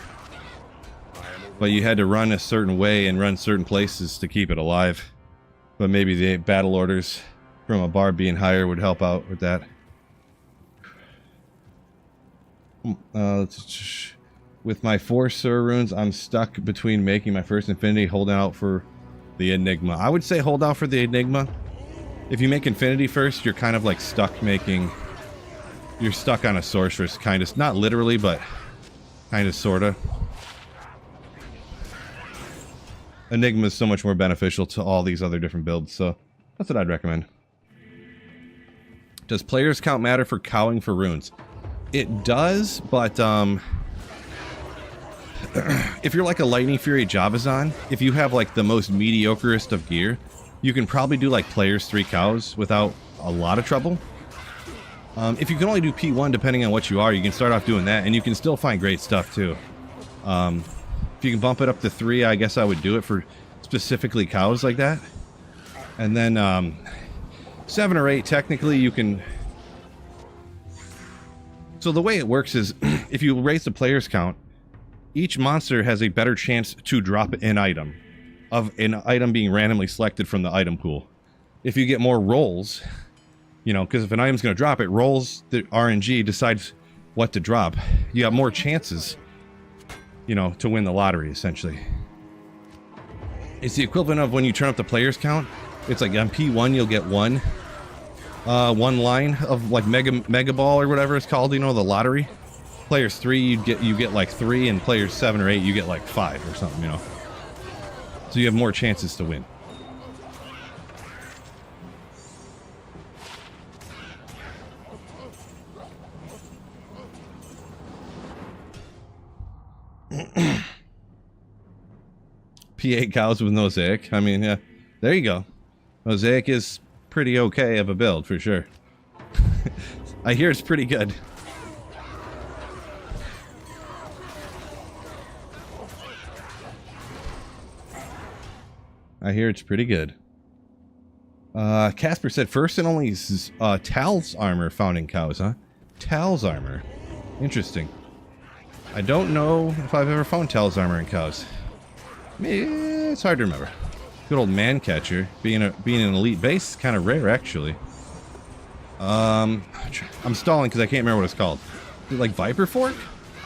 But you had to run a certain way and run certain places to keep it alive. But maybe the battle orders from a Barb being higher would help out with that. With my 4 SOOOO runes, I'm stuck between making my first Infinity, holding out for the Enigma. I would say hold out for the Enigma. If you make Infinity first, you're kind of like stuck making... You're stuck on a Sorceress, kind of. Not literally, but kind of, sort of. Enigma is so much more beneficial to all these other different builds, so that's what I'd recommend. Does players count matter for cowing for runes? It does, but if you're like a Lightning Fury Javazon, if you have like the most mediocreest of gear, you can probably do like players 3 cows without a lot of trouble. If you can only do P1 depending on what you are, you can start off doing that, and you can still find great stuff too. If you can bump it up to 3, I guess I would do it for specifically cows like that. And then 7 or 8, technically you can... So the way it works is, if you raise the player's count, each monster has a better chance to drop an item, of an item being randomly selected from the item pool. If you get more rolls, you know, because if an item's going to drop, it rolls the RNG, decides what to drop. You have more chances, you know, to win the lottery, essentially. It's the equivalent of when you turn up the player's count. It's like on P1 you'll get 1, one line of like mega ball or whatever it's called, you know, the lottery. Players 3 you get like 3, and players 7 or 8 you get like 5 or something, you know. So you have more chances to win. P8 cows with Mosaic. I mean, yeah, there you go. Mosaic is pretty okay of a build for sure. I hear it's pretty good. I hear it's pretty good. Casper said first and only Tal's armor found in cows, huh? Tal's armor. Interesting. I don't know if I've ever found Tal's armor in cows. It's hard to remember. Good old man catcher. Being an elite base is kind of rare, actually. I'm stalling because I can't remember what it's called. Is it like Viper Fork?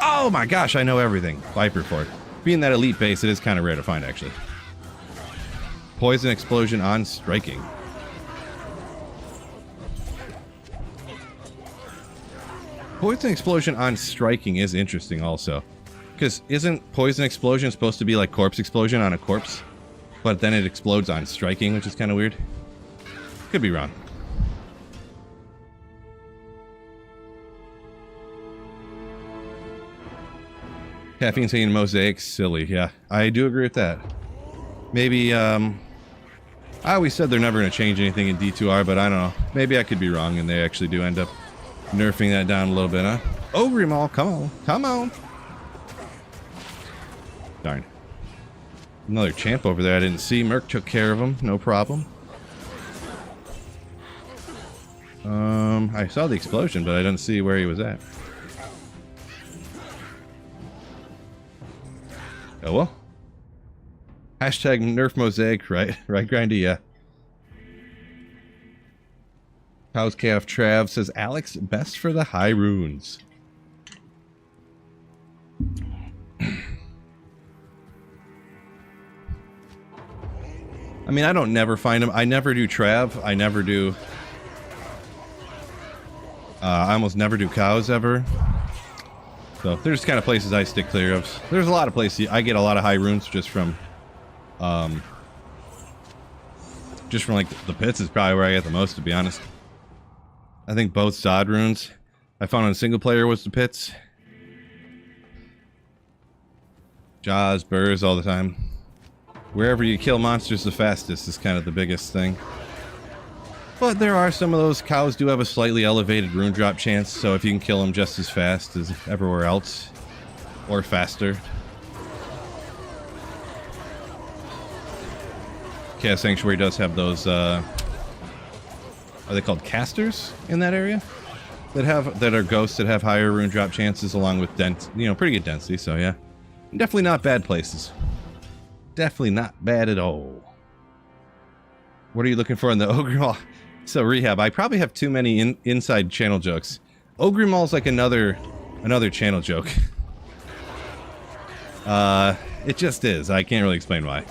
Oh my gosh, I know everything. Viper Fork. Being that elite base, it is kind of rare to find, actually. Poison explosion on striking. Poison explosion on striking is interesting also. Because isn't poison explosion supposed to be like corpse explosion on a corpse? But then it explodes on striking, which is kind of weird. Could be wrong. Caffeine saying Mosaic, silly. Yeah, I do agree with that. Maybe, I always said they're never going to change anything in D2R, but I don't know. Maybe I could be wrong and they actually do end up nerfing that down a little bit, huh? Ogre Mall, come on. Come on. Darn. Another champ over there I didn't see. Merc took care of him. No problem. I saw the explosion, but I didn't see where he was at. Oh well. Hashtag nerf Mosaic, right? Right, Grindy, yeah. How's KF Trav says Alex, best for the high runes. I mean, I don't never find them. I never do Trav. I never do. I almost never do cows ever. So there's kind of places I stick clear of. There's a lot of places I get a lot of high runes just from like the pits is probably where I get the most, to be honest. I think both Zod runes I found on single player was the pits. Jaws, burrs all the time. Wherever you kill monsters the fastest is kind of the biggest thing. But there are some of those cows do have a slightly elevated rune drop chance, so if you can kill them just as fast as everywhere else, or faster. Chaos Sanctuary does have those, are they called casters in that area? That are ghosts that have higher rune drop chances along with pretty good density, so yeah. Definitely not bad places. Definitely not bad at all. What are you looking for in the Ogre Mall? So Rehab, I probably have too many inside channel jokes. Ogre Mall's like another channel joke. It just is. I can't really explain why.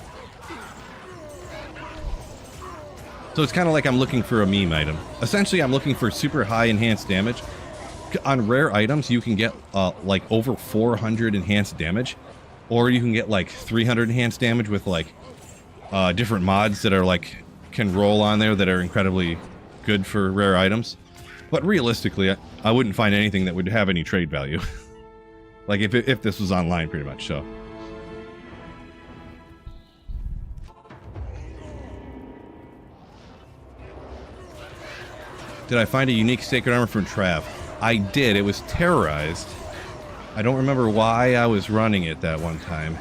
So it's kind of like I'm looking for a meme item. Essentially, I'm looking for super high enhanced damage. On rare items, you can get like over 400 enhanced damage. Or you can get like 300 enhanced damage with like different mods that are like can roll on there that are incredibly good for rare items. But realistically, I wouldn't find anything that would have any trade value. Like if this was online, pretty much. So. Did I find a unique sacred armor from Trav? I did. It was terrorized. I don't remember why I was running it that one time.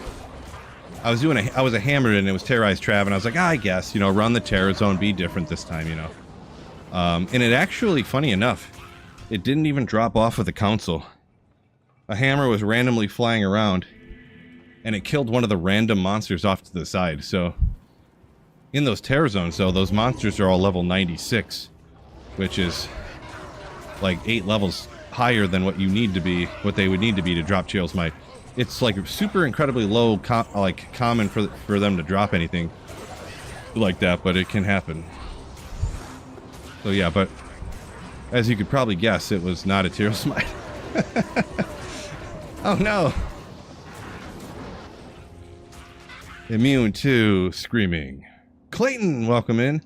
I was a hammered and it was terrorized Trav, and I was like, I guess, run the terror zone, be different this time, and it actually, funny enough, it didn't even drop off of the council. A hammer was randomly flying around, and it killed one of the random monsters off to the side. So, in those terror zones, though, those monsters are all level 96, which is like 8 levels higher than what they would need to be to drop Chael's Might. It's like super incredibly low, common for them to drop anything like that, but it can happen. So yeah, but As you could probably guess, it was not a Tyrell Smite. Oh no! Immune to screaming. Clayton, welcome in.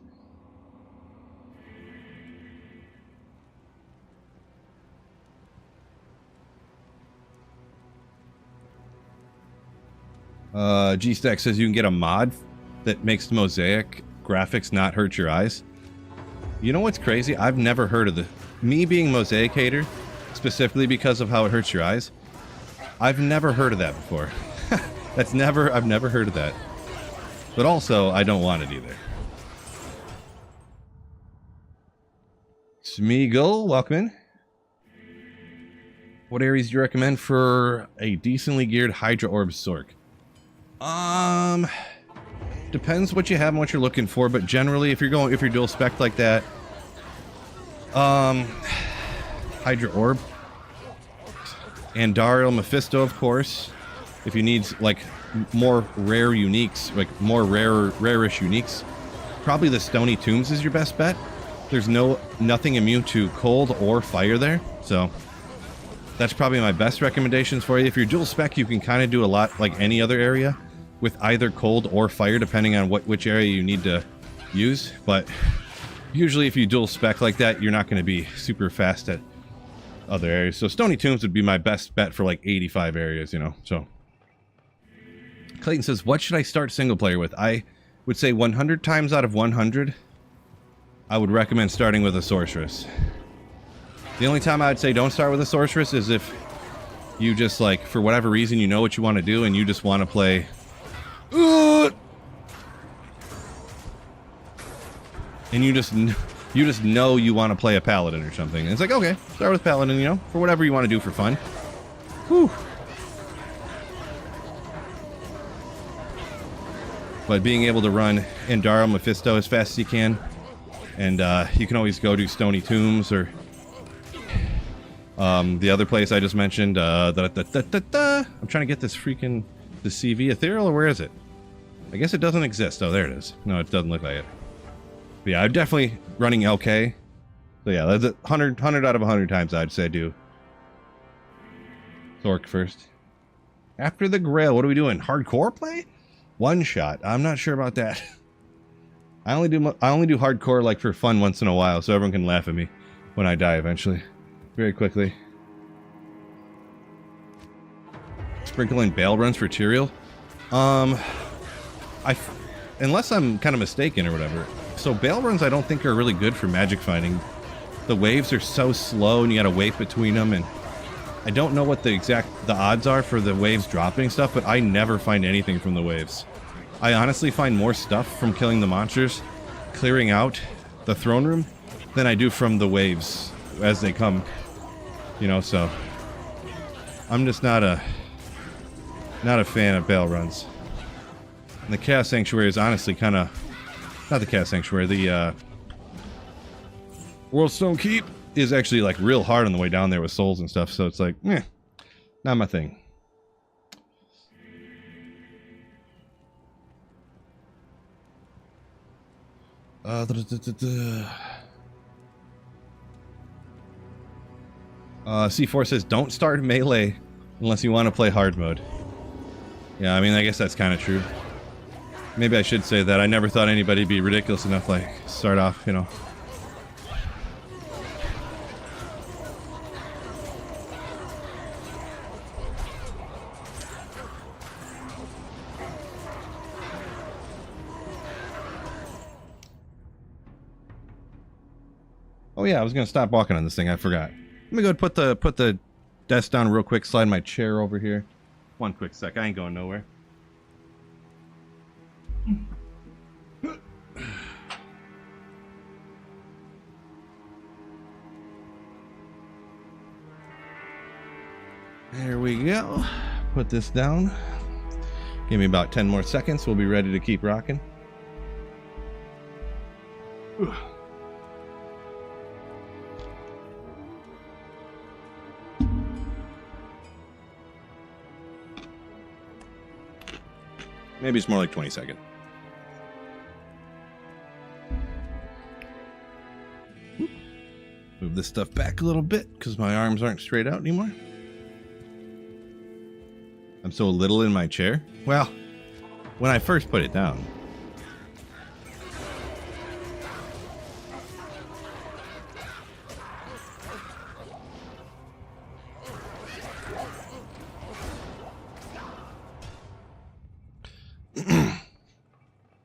G-Stack says you can get a mod that makes the mosaic graphics not hurt your eyes. You know what's crazy? I've never heard of me being mosaic hater, specifically because of how it hurts your eyes. I've never heard of that before. I've never heard of that. But also, I don't want it either. Smeagol, welcome in. What areas do you recommend for a decently geared Hydra Orb Sork? Depends what you have and what you're looking for, but generally if you're dual spec like that, Hydra Orb, Andariel, Mephisto, of course. If you need like more rare uniques, like more rarish uniques, probably the Stony Tombs is your best bet. There's nothing immune to cold or fire there, so that's probably my best recommendations for you. If you're dual spec, you can kind of do a lot like any other area with either cold or fire, depending on which area you need to use. But usually if you dual spec like that, you're not going to be super fast at other areas. So Stony Tombs would be my best bet for like 85 areas, you know. So Clayton says, what should I start single player with? I would say 100 times out of 100, I would recommend starting with a sorceress. The only time I would say don't start with a sorceress is if you just like, for whatever reason, you know what you want to do and you just want to play and you just know you want to play a paladin or something. And it's like, okay, start with paladin, you know, for whatever you want to do for fun. Whew. But being able to run Andariel, Mephisto as fast as you can, and you can always go to Stony Tombs or the other place I just mentioned. I'm trying to get this freaking the CV Ethereal, or where is it? I guess it doesn't exist. Oh, there it is. No, it doesn't look like it. But yeah, I'm definitely running LK. So yeah, that's 100 out of 100 times I'd say do Sork first. After the Grail, what are we doing? Hardcore play? One shot. I'm not sure about that. I only do hardcore like for fun once in a while, so everyone can laugh at me when I die eventually. Very quickly. Sprinkle in bail runs for Tyrael. Unless I'm kind of mistaken or whatever. So bail runs I don't think are really good for magic finding. The waves are so slow and you gotta wait between them, and I don't know what the odds are for the waves dropping stuff, but I never find anything from the waves. I honestly find more stuff from killing the monsters, clearing out the throne room, than I do from the waves as they come. You know, so I'm just not a fan of bail runs. And the Chaos Sanctuary is honestly kind of, not the Chaos Sanctuary, the World Stone Keep is actually like real hard on the way down there with souls and stuff, so it's like, not my thing. C4 says, don't start melee unless you want to play hard mode. Yeah, I mean, I guess that's kind of true. Maybe I should say that. I never thought anybody'd be ridiculous enough, like, start off, you know. Oh yeah, I was gonna stop walking on this thing. I forgot. Let me go and put the desk down real quick. Slide my chair over here. One quick sec. I ain't going nowhere. There we go. Put this down. Give me about 10 more seconds. We'll be ready to keep rocking. Maybe it's more like 20 seconds. Move move this stuff back a little bit because my arms aren't straight out anymore. I'm so little in my chair. Well, when I first put it down.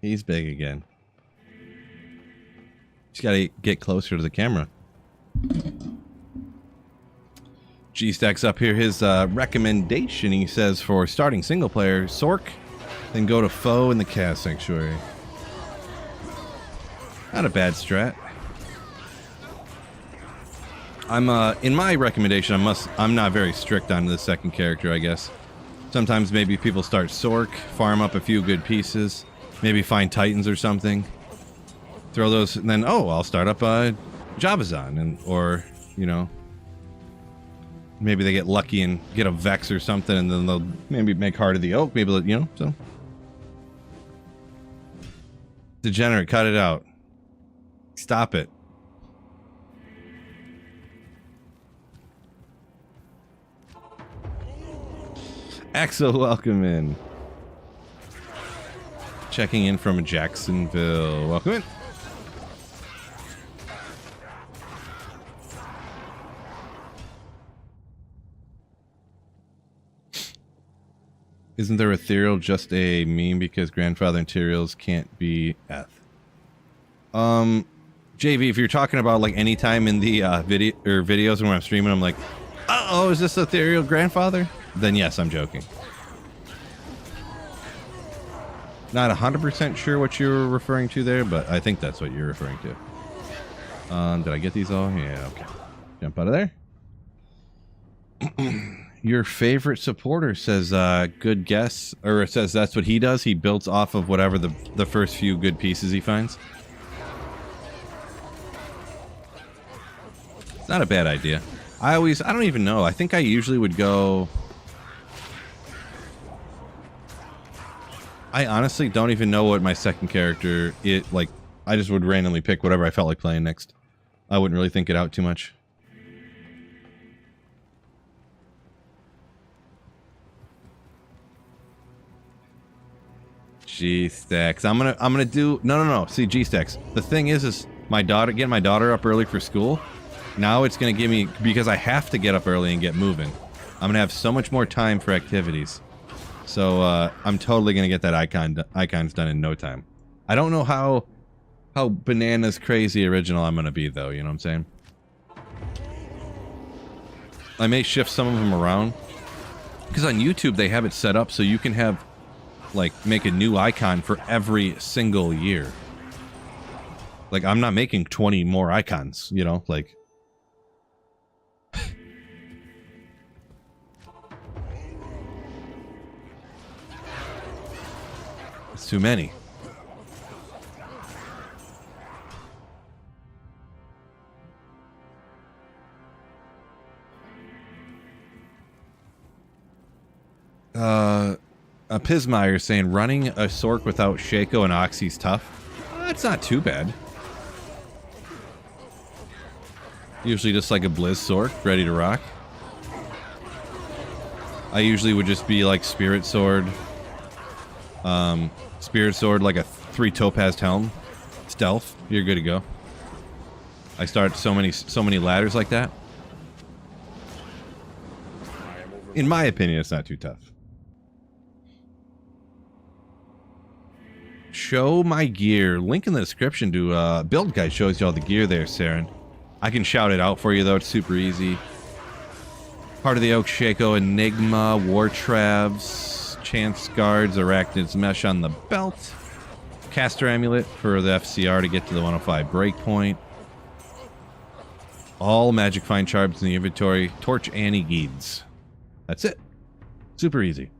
He's big again. Just gotta get closer to the camera. G-Stack's up here. His recommendation, he says, for starting single player, Sork, then go to Foe in the Cast Sanctuary. Not a bad strat. I'm in my recommendation, I'm not very strict on the second character, I guess. Sometimes maybe people start Sork, farm up a few good pieces, maybe find Titans or something. Throw those, and then, oh, I'll start up Javazon, and or, you know, maybe they get lucky and get a Vex or something, and then they'll maybe make Heart of the Oak, maybe, you know, so. Degenerate, cut it out. Stop it. Axel, welcome in. Checking in from Jacksonville. Welcome in. Isn't there ethereal just a meme because grandfather materials can't be F? JV, if you're talking about like any time in the videos when I'm streaming, I'm like, uh-oh, is this ethereal grandfather? Then yes, I'm joking. Not 100% sure what you're referring to there, but I think that's what you're referring to. Did I get these all? Yeah, okay. Jump out of there. Your favorite supporter says, good guess, or it says that's what he does. He builds off of whatever the first few good pieces he finds. It's not a bad idea. I don't even know. I think I usually would go... I honestly don't even know what my second character is. Like, I just would randomly pick whatever I felt like playing next. I wouldn't really think it out too much. G-Stacks. I'm gonna do... No. See, G-Stacks. The thing is getting my daughter up early for school. Now it's gonna give me... Because I have to get up early and get moving. I'm gonna have so much more time for activities. So, I'm totally gonna get that icons done in no time. I don't know how bananas crazy original I'm gonna be, though, you know what I'm saying? I may shift some of them around. Because on YouTube, they have it set up so you can have, like, make a new icon for every single year. Like, I'm not making 20 more icons, you know? Like... It's too many. Pismeyer saying running a Sork without Shaco and Oxy's tough. It's not too bad. Usually just like a Blizz Sork, ready to rock. I usually would just be like Spirit Sword. Spirit Sword, like a 3 Topaz Helm. Stealth, you're good to go. I start so many ladders like that. In my opinion, it's not too tough. Show my gear. Link in the description to build guide shows you all the gear there, Saren. I can shout it out for you though, it's super easy. Heart of the Oak, Shaco, Enigma, War Travs, Chance Guards, Arachnid's Mesh on the belt. Caster Amulet for the FCR to get to the 105 breakpoint. All Magic Find Charms in the inventory. Torch Annie Geeds. That's it. Super easy.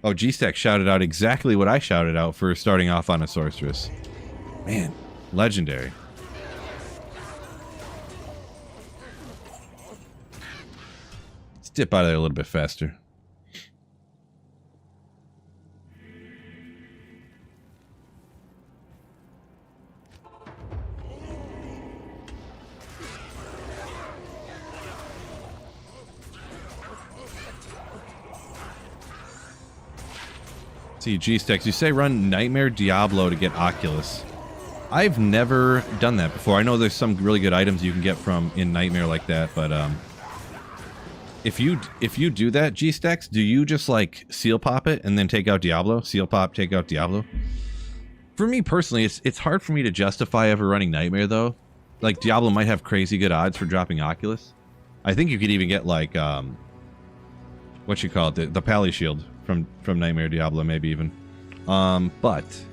Oh, G-Stack shouted out exactly what I shouted out for starting off on a Sorceress. Man, legendary. Let's dip out of there a little bit faster. See, G-Stacks, you say run Nightmare Diablo to get Oculus. I've never done that before. I know there's some really good items you can get from in Nightmare like that, but if you do that, G-Stacks, do you just like seal pop it and then take out Diablo? Seal pop, take out Diablo? For me personally, it's hard for me to justify ever running Nightmare though. Like Diablo might have crazy good odds for dropping Oculus. I think you could even get like what you call it, the Pally Shield from Nightmare Diablo, maybe even. But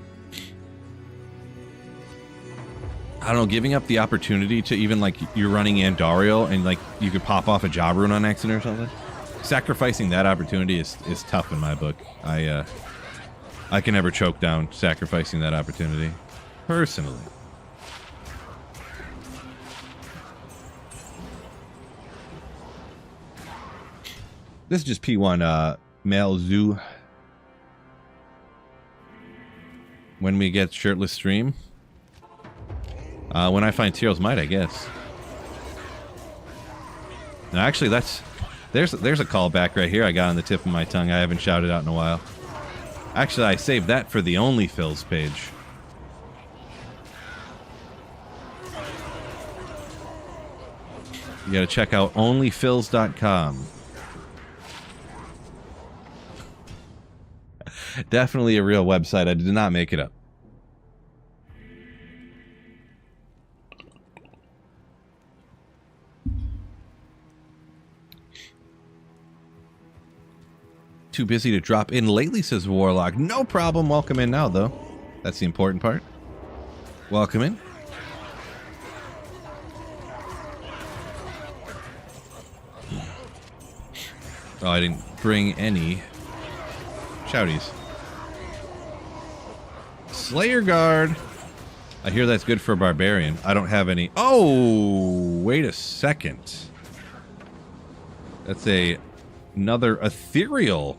I don't know, giving up the opportunity to even like you're running Andariel and like you could pop off a job rune on accident or something. Sacrificing that opportunity is tough in my book. I can never choke down sacrificing that opportunity, personally. This is just P1 Male Zoo. When we get shirtless stream. When I find Tyro's Might, I guess. No, actually, there's a callback right here I got on the tip of my tongue. I haven't shouted out in a while. Actually, I saved that for the Only Fills page. You gotta check out onlyfills.com. Definitely a real website. I did not make it up. Too busy to drop in lately, says Warlock. No problem. Welcome in now, though. That's the important part. Welcome in. Oh, I didn't bring any shouties. Slayer Guard. I hear that's good for a barbarian. I don't have any. Oh, wait a second. That's another ethereal.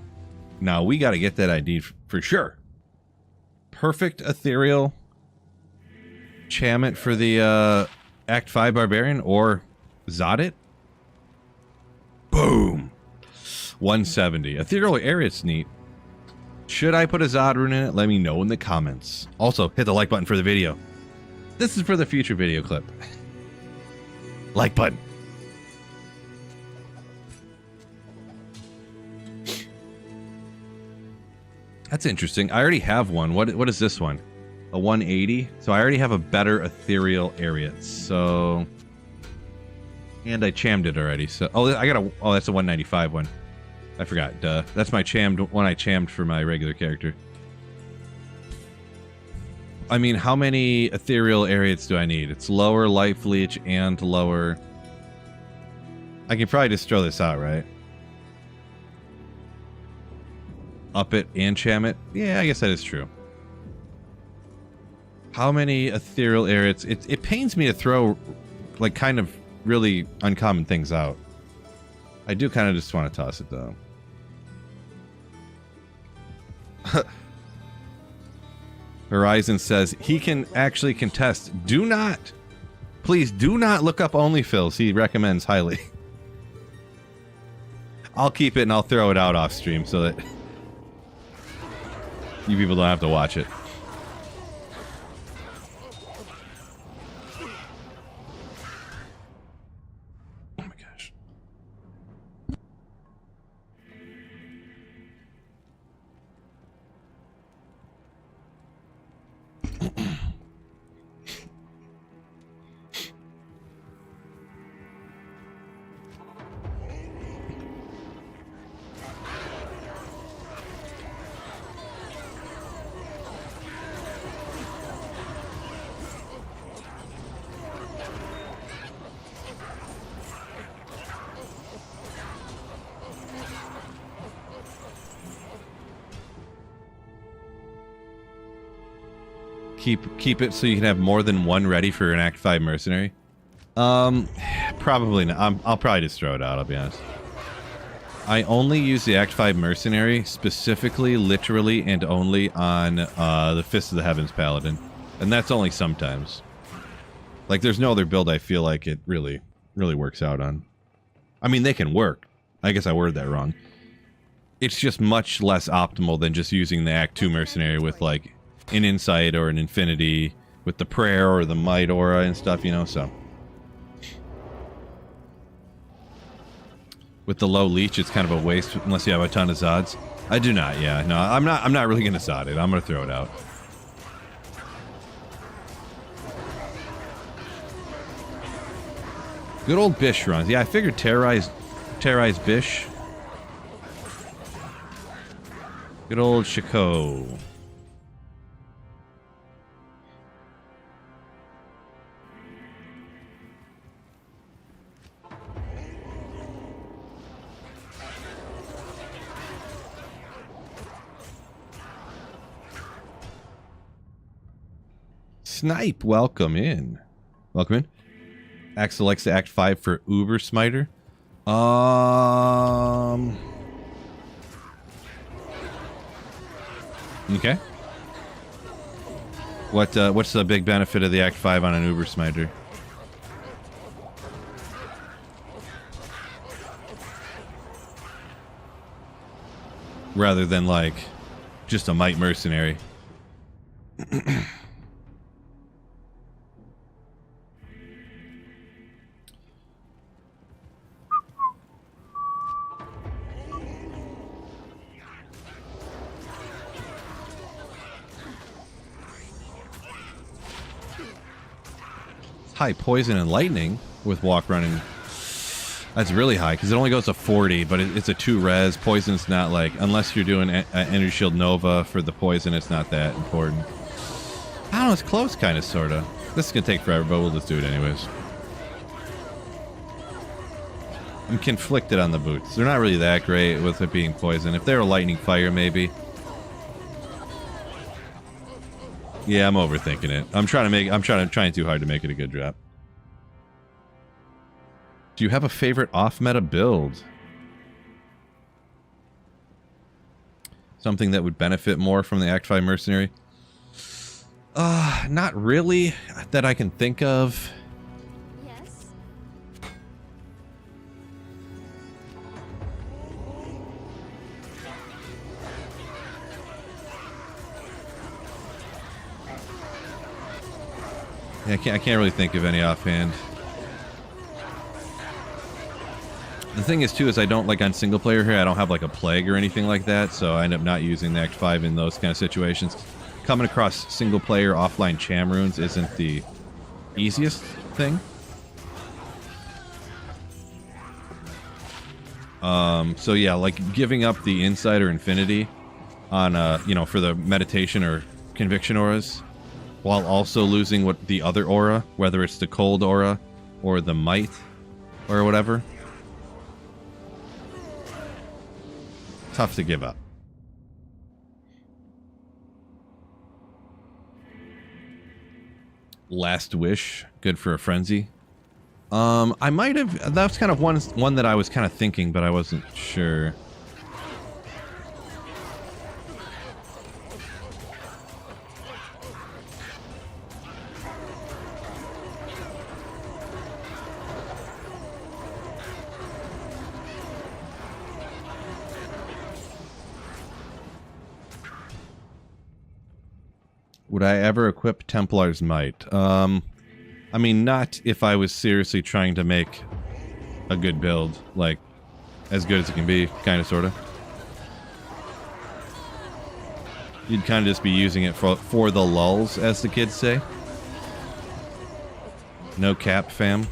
Now we got to get that ID for sure. Perfect ethereal. Chammet for the Act 5 barbarian or Zodit. Boom. 170. Ethereal Area's neat. Should I put a Zod rune in it? Let me know in the comments. Also, hit the like button for the video. This is for the future video clip. Like button. That's interesting. I already have one. What is this one? A 180? So I already have a better ethereal area. So, and I chammed it already. So, oh, I got a. Oh, that's a 195 one. I forgot. Duh. That's my chammed one. I chammed for my regular character. I mean, how many ethereal areas do I need? It's lower life leech and lower. I can probably just throw this out, right? Up it and cham it? Yeah, I guess that is true. How many ethereal areas? It pains me to throw, like, kind of really uncommon things out. I do kind of just want to toss it, though. Horizon says he can actually contest. Do not, please do not look up OnlyFills. He recommends highly. I'll keep it and I'll throw it out off stream so that you people don't have to watch it. Oh my gosh. Keep it so you can have more than one ready for an Act 5 mercenary. Probably not. I'll probably just throw it out, I'll be honest. I only use the Act 5 mercenary specifically, literally, and only on the Fist of the Heavens Paladin. And that's only sometimes. Like, there's no other build I feel like it really works out on. I mean, they can work. I guess I worded that wrong. it's just much less optimal than just using the Act 2 mercenary with like an insight or an infinity with the prayer or the might aura and stuff, you know, so. With the low leech, it's kind of a waste unless you have a ton of Zods. I do not, yeah. No, I'm not really gonna Zod it. I'm gonna throw it out. Good old Bish runs. Yeah, I figured terrorize Bish. Good old Shiko. Snipe, welcome in. Welcome in. Axel likes to Act 5 for Uber Smiter. Okay. What's the big benefit of the Act 5 on an Uber Smiter? Rather than like just a might mercenary. High poison and lightning with walk running. That's really high because it only goes to 40, but it's a 2 res. Poison's not like, unless you're doing Energy Shield Nova for the poison, it's not that important. I don't know, it's close kind of, sort of. This is going to take forever, but we'll just do it anyways. I'm conflicted on the boots. They're not really that great with it being poison. If they were lightning fire, maybe. Yeah, I'm overthinking it. I'm trying too hard to make it a good drop. Do you have a favorite off-meta build? Something that would benefit more from the Act 5 Mercenary? Not really that I can think of. Yes. Yeah, I can't really think of any offhand. The thing is, too, is I don't, like, on single player here, I don't have, like, a plague or anything like that, so I end up not using the Act 5 in those kind of situations. Coming across single player offline cham runes isn't the easiest thing. So yeah, like, giving up the Insight or Infinity on, you know, for the meditation or conviction auras, while also losing what the other aura, whether it's the cold aura or the might or whatever. Tough to give up. Last Wish, good for a frenzy. I might have. That's kind of one that I was kind of thinking, but I wasn't sure. Would I ever equip Templar's Might? I mean, not if I was seriously trying to make a good build, like, as good as it can be, kind of, sort of. You'd kind of just be using it for the lulls, as the kids say. No cap, fam.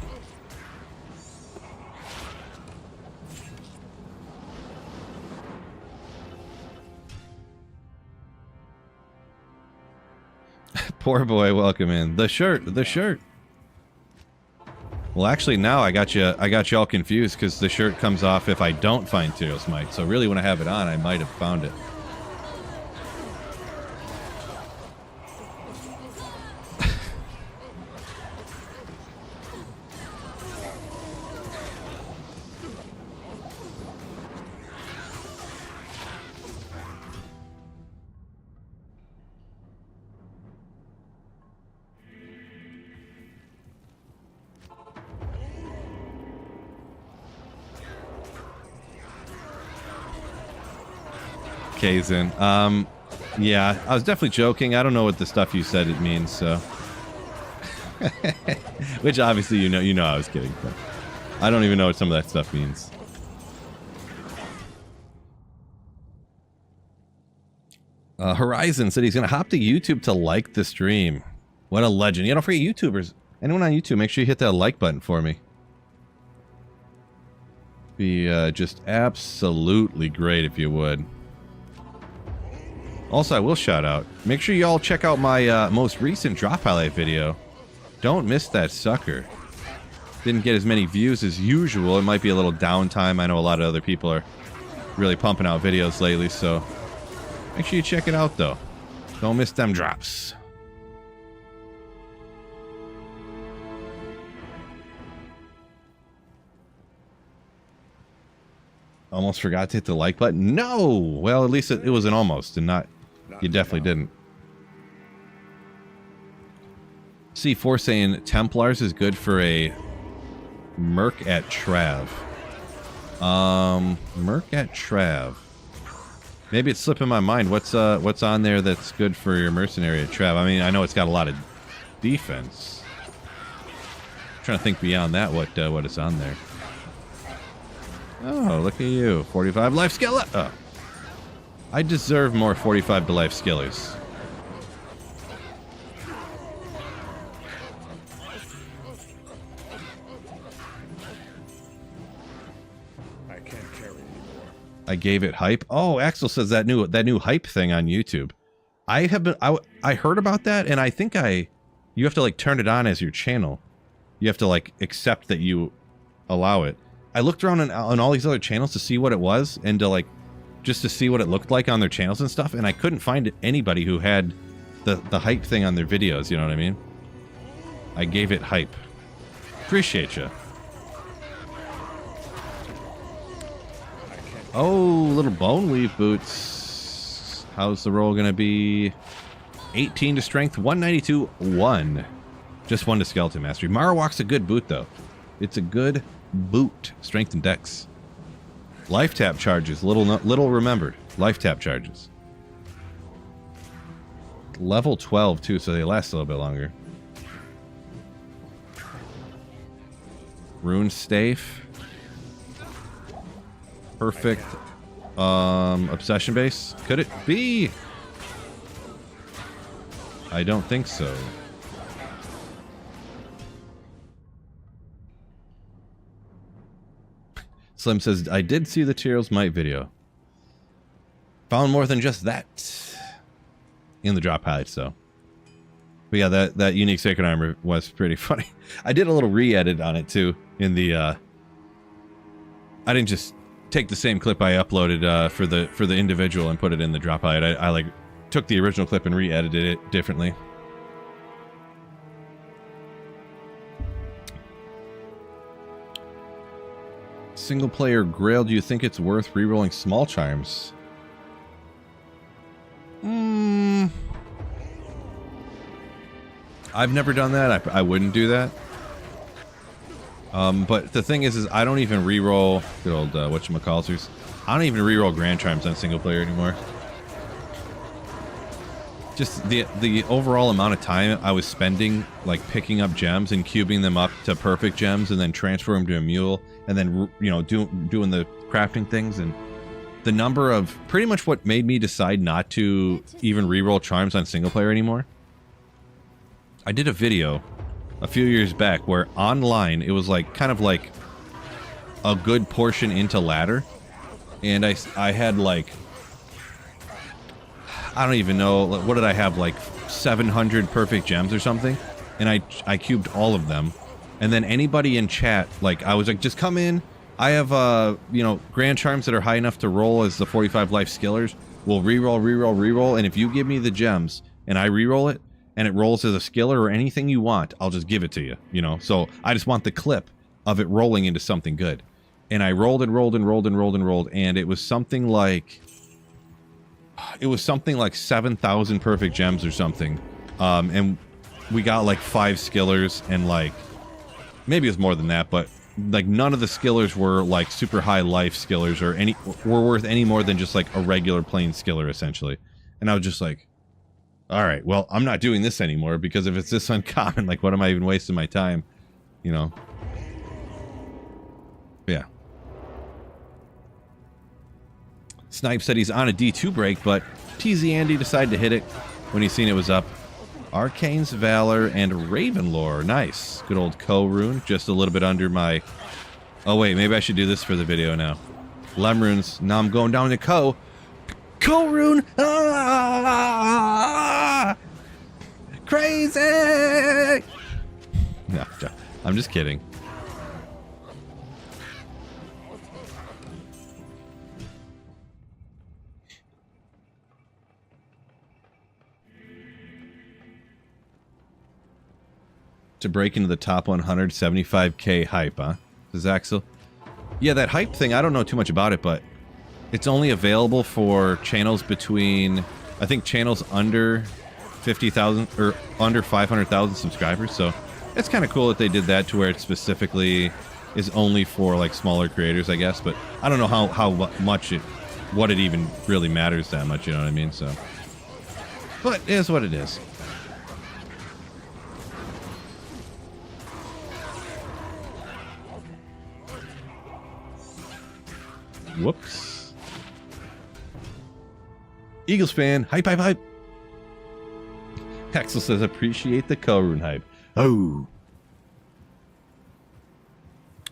Poor boy, welcome in. The shirt. Well, actually, now I got you all confused because the shirt comes off if I don't find Tyrell's Might. So really, when I have it on, I might have found it. Kazin. Yeah, I was definitely joking. I don't know what the stuff you said it means, so. Which obviously you know I was kidding, but I don't even know what some of that stuff means. Horizon said he's gonna hop to YouTube to like the stream. What a legend. Yeah, don't forget YouTubers. Anyone on YouTube, make sure you hit that like button for me. Be just absolutely great if you would. Also, I will shout out. Make sure you all check out my most recent drop highlight video. Don't miss that sucker. Didn't get as many views as usual. It might be a little downtime. I know a lot of other people are really pumping out videos lately, so make sure you check it out, though. Don't miss them drops. Almost forgot to hit the like button. No! Well, at least it was an almost, and not... You definitely didn't. C4 saying Templars is good for a Merc at Trav. Merc at Trav. Maybe it's slipping my mind. What's on there that's good for your mercenary at Trav? I mean, I know it's got a lot of defense. I'm trying to think beyond that what is on there. Oh, look at you. 45 life skill. Oh. I deserve more 45 to life skillers. I can't carry anymore. I gave it hype. Oh, Axel says that new hype thing on YouTube. I heard about that, and I think you have to like turn it on as your channel. You have to like accept that you allow it. I looked around on all these other channels to see what it was, and to like just to see what it looked like on their channels and stuff, and I couldn't find anybody who had the hype thing on their videos, you know what I mean? I gave it hype. Appreciate you. Oh, little bone weave boots. How's the roll gonna be? 18 to strength, 192, 1. Just 1 to skeleton mastery. Marowak's a good boot, though. It's a good boot. Strength and dex. Life tap charges. Little remembered. Life tap charges. Level 12, too, so they last a little bit longer. Rune Stafe. Perfect. Obsession base. Could it be? I don't think so. Slim says, I did see the Tyrell's Might video. Found more than just that in the drop highlights, though. But yeah, that unique sacred armor was pretty funny. I did a little re-edit on it, too, in the, I didn't just take the same clip I uploaded for the individual and put it in the drop highlight. I like took the original clip and re-edited it differently. Single player Grail, do you think it's worth rerolling small charms? I've never done that. I wouldn't do that. But the thing is I don't even reroll good old whatchamacalliters. I don't even reroll grand charms on single player anymore. Just the overall amount of time I was spending like picking up gems and cubing them up to perfect gems and then transferring them to a mule and then, you know, doing the crafting things, and the number of pretty much what made me decide not to even reroll charms on single player anymore. I did a video a few years back where online it was like kind of like a good portion into ladder, and I had like, I don't even know, what did I have, like 700 perfect gems or something, and I cubed all of them. And then anybody in chat, like, I was like, just come in. I have, you know, grand charms that are high enough to roll as the 45 life skillers. We'll reroll, and if you give me the gems and I reroll it and it rolls as a skiller or anything you want, I'll just give it to you, you know? So I just want the clip of it rolling into something good. And I rolled and rolled, and it was something like 7,000 perfect gems or something. And we got like 5 skillers and like, maybe it was more than that, but like none of the skillers were like super high life skillers or any were worth any more than just like a regular plain skiller essentially. And I was just like, all right, well, I'm not doing this anymore because if it's this uncommon, like what am I even wasting my time, you know? Yeah. Snipe said he's on a D2 break, but TZ Andy decided to hit it when he seen it was up. Arcane's Valor and Ravenlore. Nice. Good old Ko rune. Just a little bit under my... Oh, wait. Maybe I should do this for the video now. Lem runes. Now I'm going down to Ko. Ko rune! Ah! Crazy! No, I'm just kidding. To break into the top 175k hype, huh? Says Axel. Yeah, that hype thing, I don't know too much about it, but it's only available for channels between, I think channels under 50,000 or under 500,000 subscribers, so it's kind of cool that they did that to where it specifically is only for like smaller creators, I guess, but I don't know how much it, what it even really matters that much, you know what I mean, so. But it is what it is. Whoops. Eagles fan, hype, hype, hype. Axel says, appreciate the Ko-rune hype. Oh.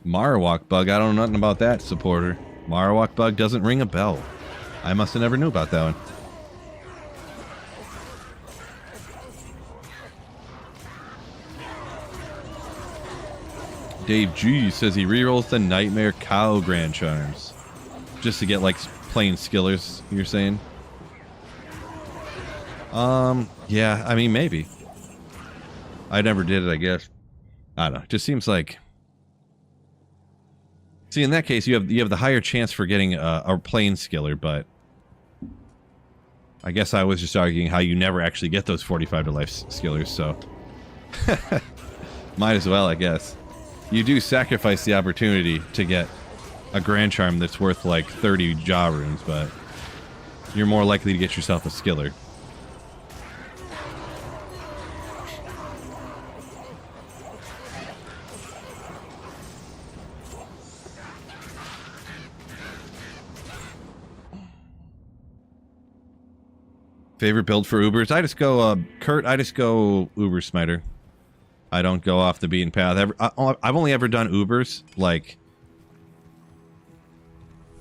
Marowak bug, I don't know nothing about that, supporter. Marowak bug doesn't ring a bell. I must have never knew about that one. Dave G says he rerolls the Nightmare Cow Grand Charms. Just to get, like, plain skillers, you're saying? Yeah, I mean, maybe. I never did it, I guess. I don't know. It just seems like... See, in that case, you have the higher chance for getting a plain skiller, but... I guess I was just arguing how you never actually get those 45 to life skillers, so... Might as well, I guess. You do sacrifice the opportunity to get a Grand Charm that's worth like 30 Jaw runes, but you're more likely to get yourself a skiller. Favorite build for Ubers? I just go, Kurt, I just go Uber Smiter. I don't go off the beaten path. I've only ever done Ubers, like...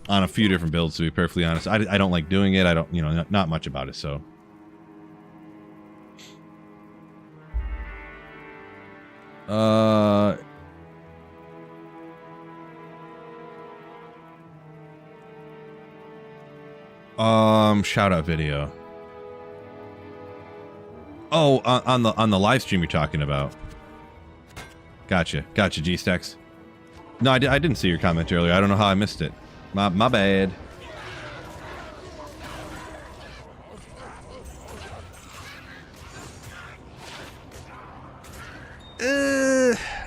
on a few different builds, to be perfectly honest. I don't like doing it. I don't, you know, not much about it, so. Shout out video. Oh, on the live stream you're talking about. Gotcha, G-Stacks. No, I didn't see your comment earlier. I don't know how I missed it. My bad.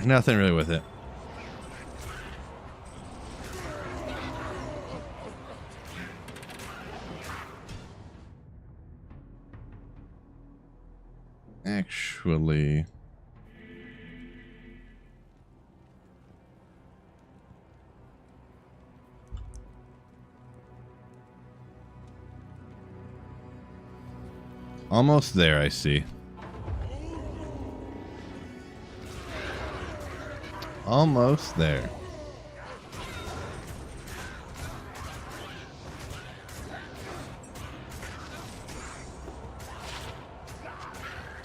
Nothing really with it. Actually... Almost there, I see. Almost there.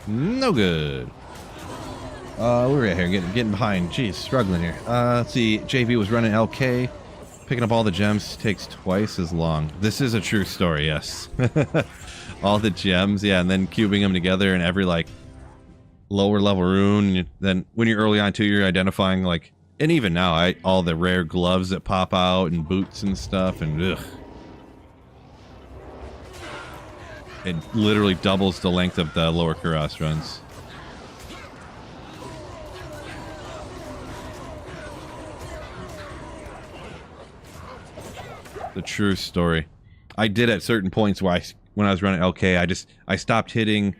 No good. We're right here getting behind. Jeez, struggling here. Let's see. JV was running LK. Picking up all the gems takes twice as long. This is a true story, yes. All the gems, yeah, and then cubing them together in every, like, lower level rune. Then when you're early on, too, you're identifying, like, and even now, all the rare gloves that pop out and boots and stuff, and ugh. It literally doubles the length of the lower Kuros runs. The true story. I did at certain points where when I was running LK, I stopped hitting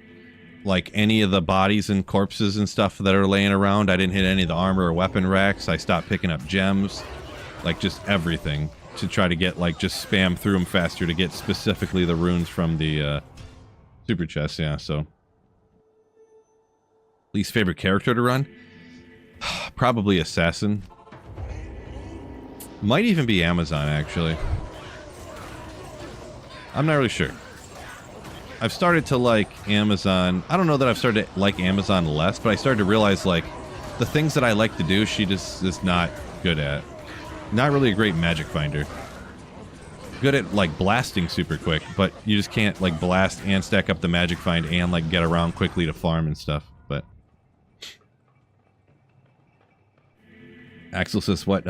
like any of the bodies and corpses and stuff that are laying around. I didn't hit any of the armor or weapon racks. I stopped picking up gems, like just everything, to try to get like just spam through them faster to get specifically the runes from the super chest. Yeah, so least favorite character to run? Probably Assassin. Might even be Amazon, actually. I'm not really sure. I've started to like Amazon. I don't know that I've started to like Amazon less, but I started to realize, like, the things that I like to do, she just is not good at. Not really a great magic finder. Good at, like, blasting super quick, but you just can't, like, blast and stack up the magic find and, like, get around quickly to farm and stuff, but... Axel says, what,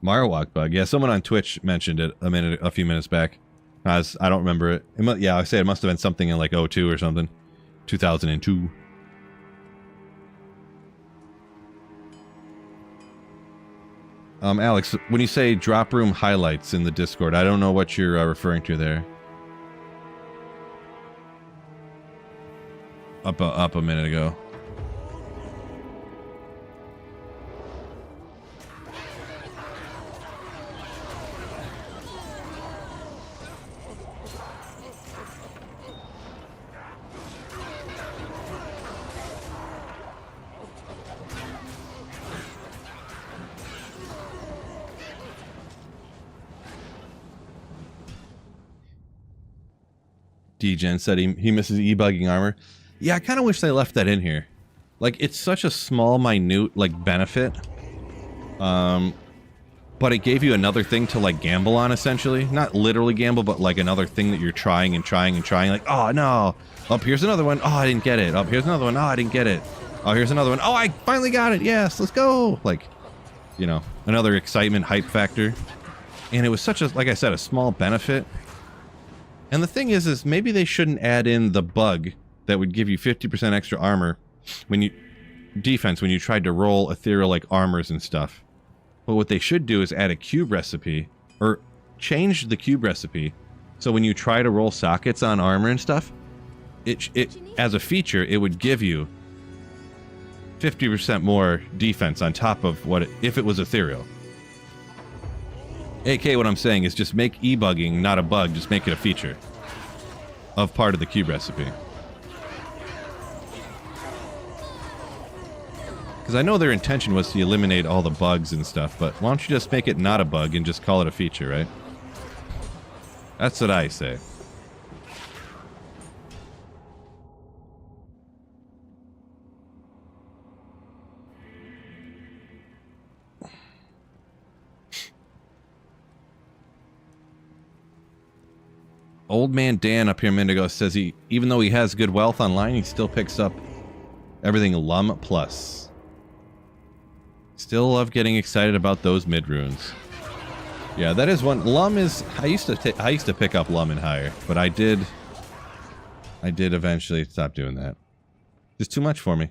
Marowak bug? Yeah, someone on Twitch mentioned it a few minutes back. I don't remember it. Yeah, I say it must have been something in like 02 or something. 2002. Alex, when you say drop room highlights in the Discord, I don't know what you're referring to there. Up a minute ago. D-Gen said he misses e-bugging armor. Yeah, I kind of wish they left that in here. Like, it's such a small, minute, like, benefit. But it gave you another thing to, like, gamble on, essentially. Not literally gamble, but, like, another thing that you're trying and trying and trying. Like, oh, no. Oh, here's another one. Oh, I didn't get it. Oh, here's another one. Oh, I didn't get it. Oh, here's another one. Oh, I finally got it. Yes, let's go. Like, you know, another excitement, hype factor. And it was such a, like I said, a small benefit. And the thing is maybe they shouldn't add in the bug that would give you 50% extra armor when you defense when you tried to roll ethereal like armors and stuff. But what they should do is add a cube recipe, or change the cube recipe, so when you try to roll sockets on armor and stuff, it as a feature it would give you 50% more defense on top of what if it was ethereal. AK, what I'm saying is just make e-bugging not a bug, just make it a feature of part of the cube recipe. Because I know their intention was to eliminate all the bugs and stuff, but why don't you just make it not a bug and just call it a feature, right? That's what I say. Old man Dan up here, Mendigo, says even though he has good wealth online, he still picks up everything Lum plus. Still love getting excited about those mid runes. Yeah, that is one. Lum is. I used to pick up Lum and higher, but I did eventually stop doing that. Just too much for me.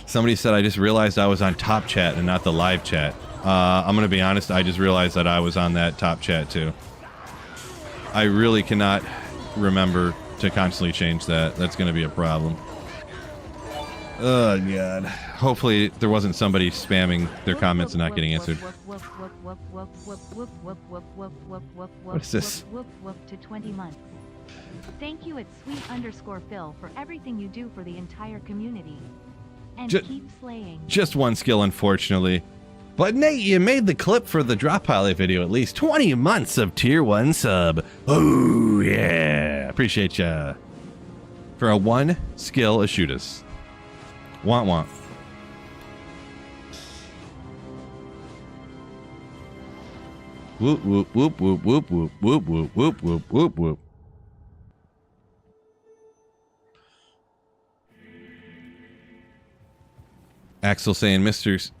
Somebody said, I just realized I was on top chat and not the live chat. I'm going to be honest, I just realized that I was on that top chat too. I really cannot remember to constantly change that. That's going to be a problem. Oh, God. Hopefully there wasn't somebody spamming their comments and not getting answered. What is this? To 20 months. Thank you at sweet_Phil for everything you do for the entire community. And keep slaying. Just one skill, unfortunately. But Nate, you made the clip for the drop highlight video at least. 20 months of tier 1 sub. Oh, yeah. Appreciate ya. For a 1 skill a shoot us. Want. Whoop, whoop, whoop, whoop, whoop, whoop, whoop, whoop, whoop, whoop, whoop, whoop. Axel saying, Mr.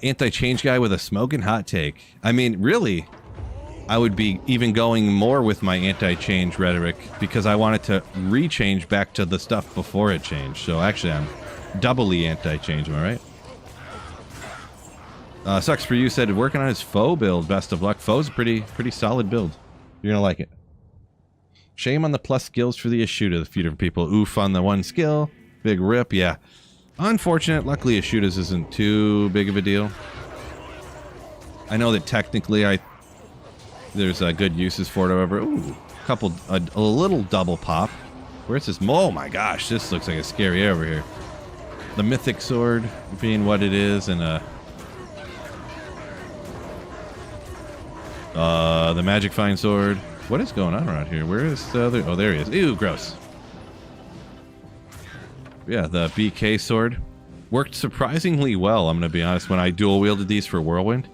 Anti-change guy with a smoking hot take. I mean, really, I would be even going more with my anti-change rhetoric because I wanted to re-change back to the stuff before it changed. So actually, I'm doubly anti-change, am I right? Sucks for you said working on his foe build. Best of luck. Foe's a pretty solid build. You're gonna like it. Shame on the plus skills for the Ashuta. A few different people. Oof on the one skill. Big rip. Yeah. Unfortunate. Luckily, Ashuta's isn't too big of a deal. I know that technically there's good uses for it. However, ooh, a little double pop. Where's this? Oh my gosh, this looks like a scary area over here. The mythic sword being what it is, and the magic fine sword. What is going on around here? Where is the other? Oh, there he is. Ew, gross. Yeah, the BK sword worked surprisingly well. I'm gonna be honest. When I dual wielded these for Whirlwind.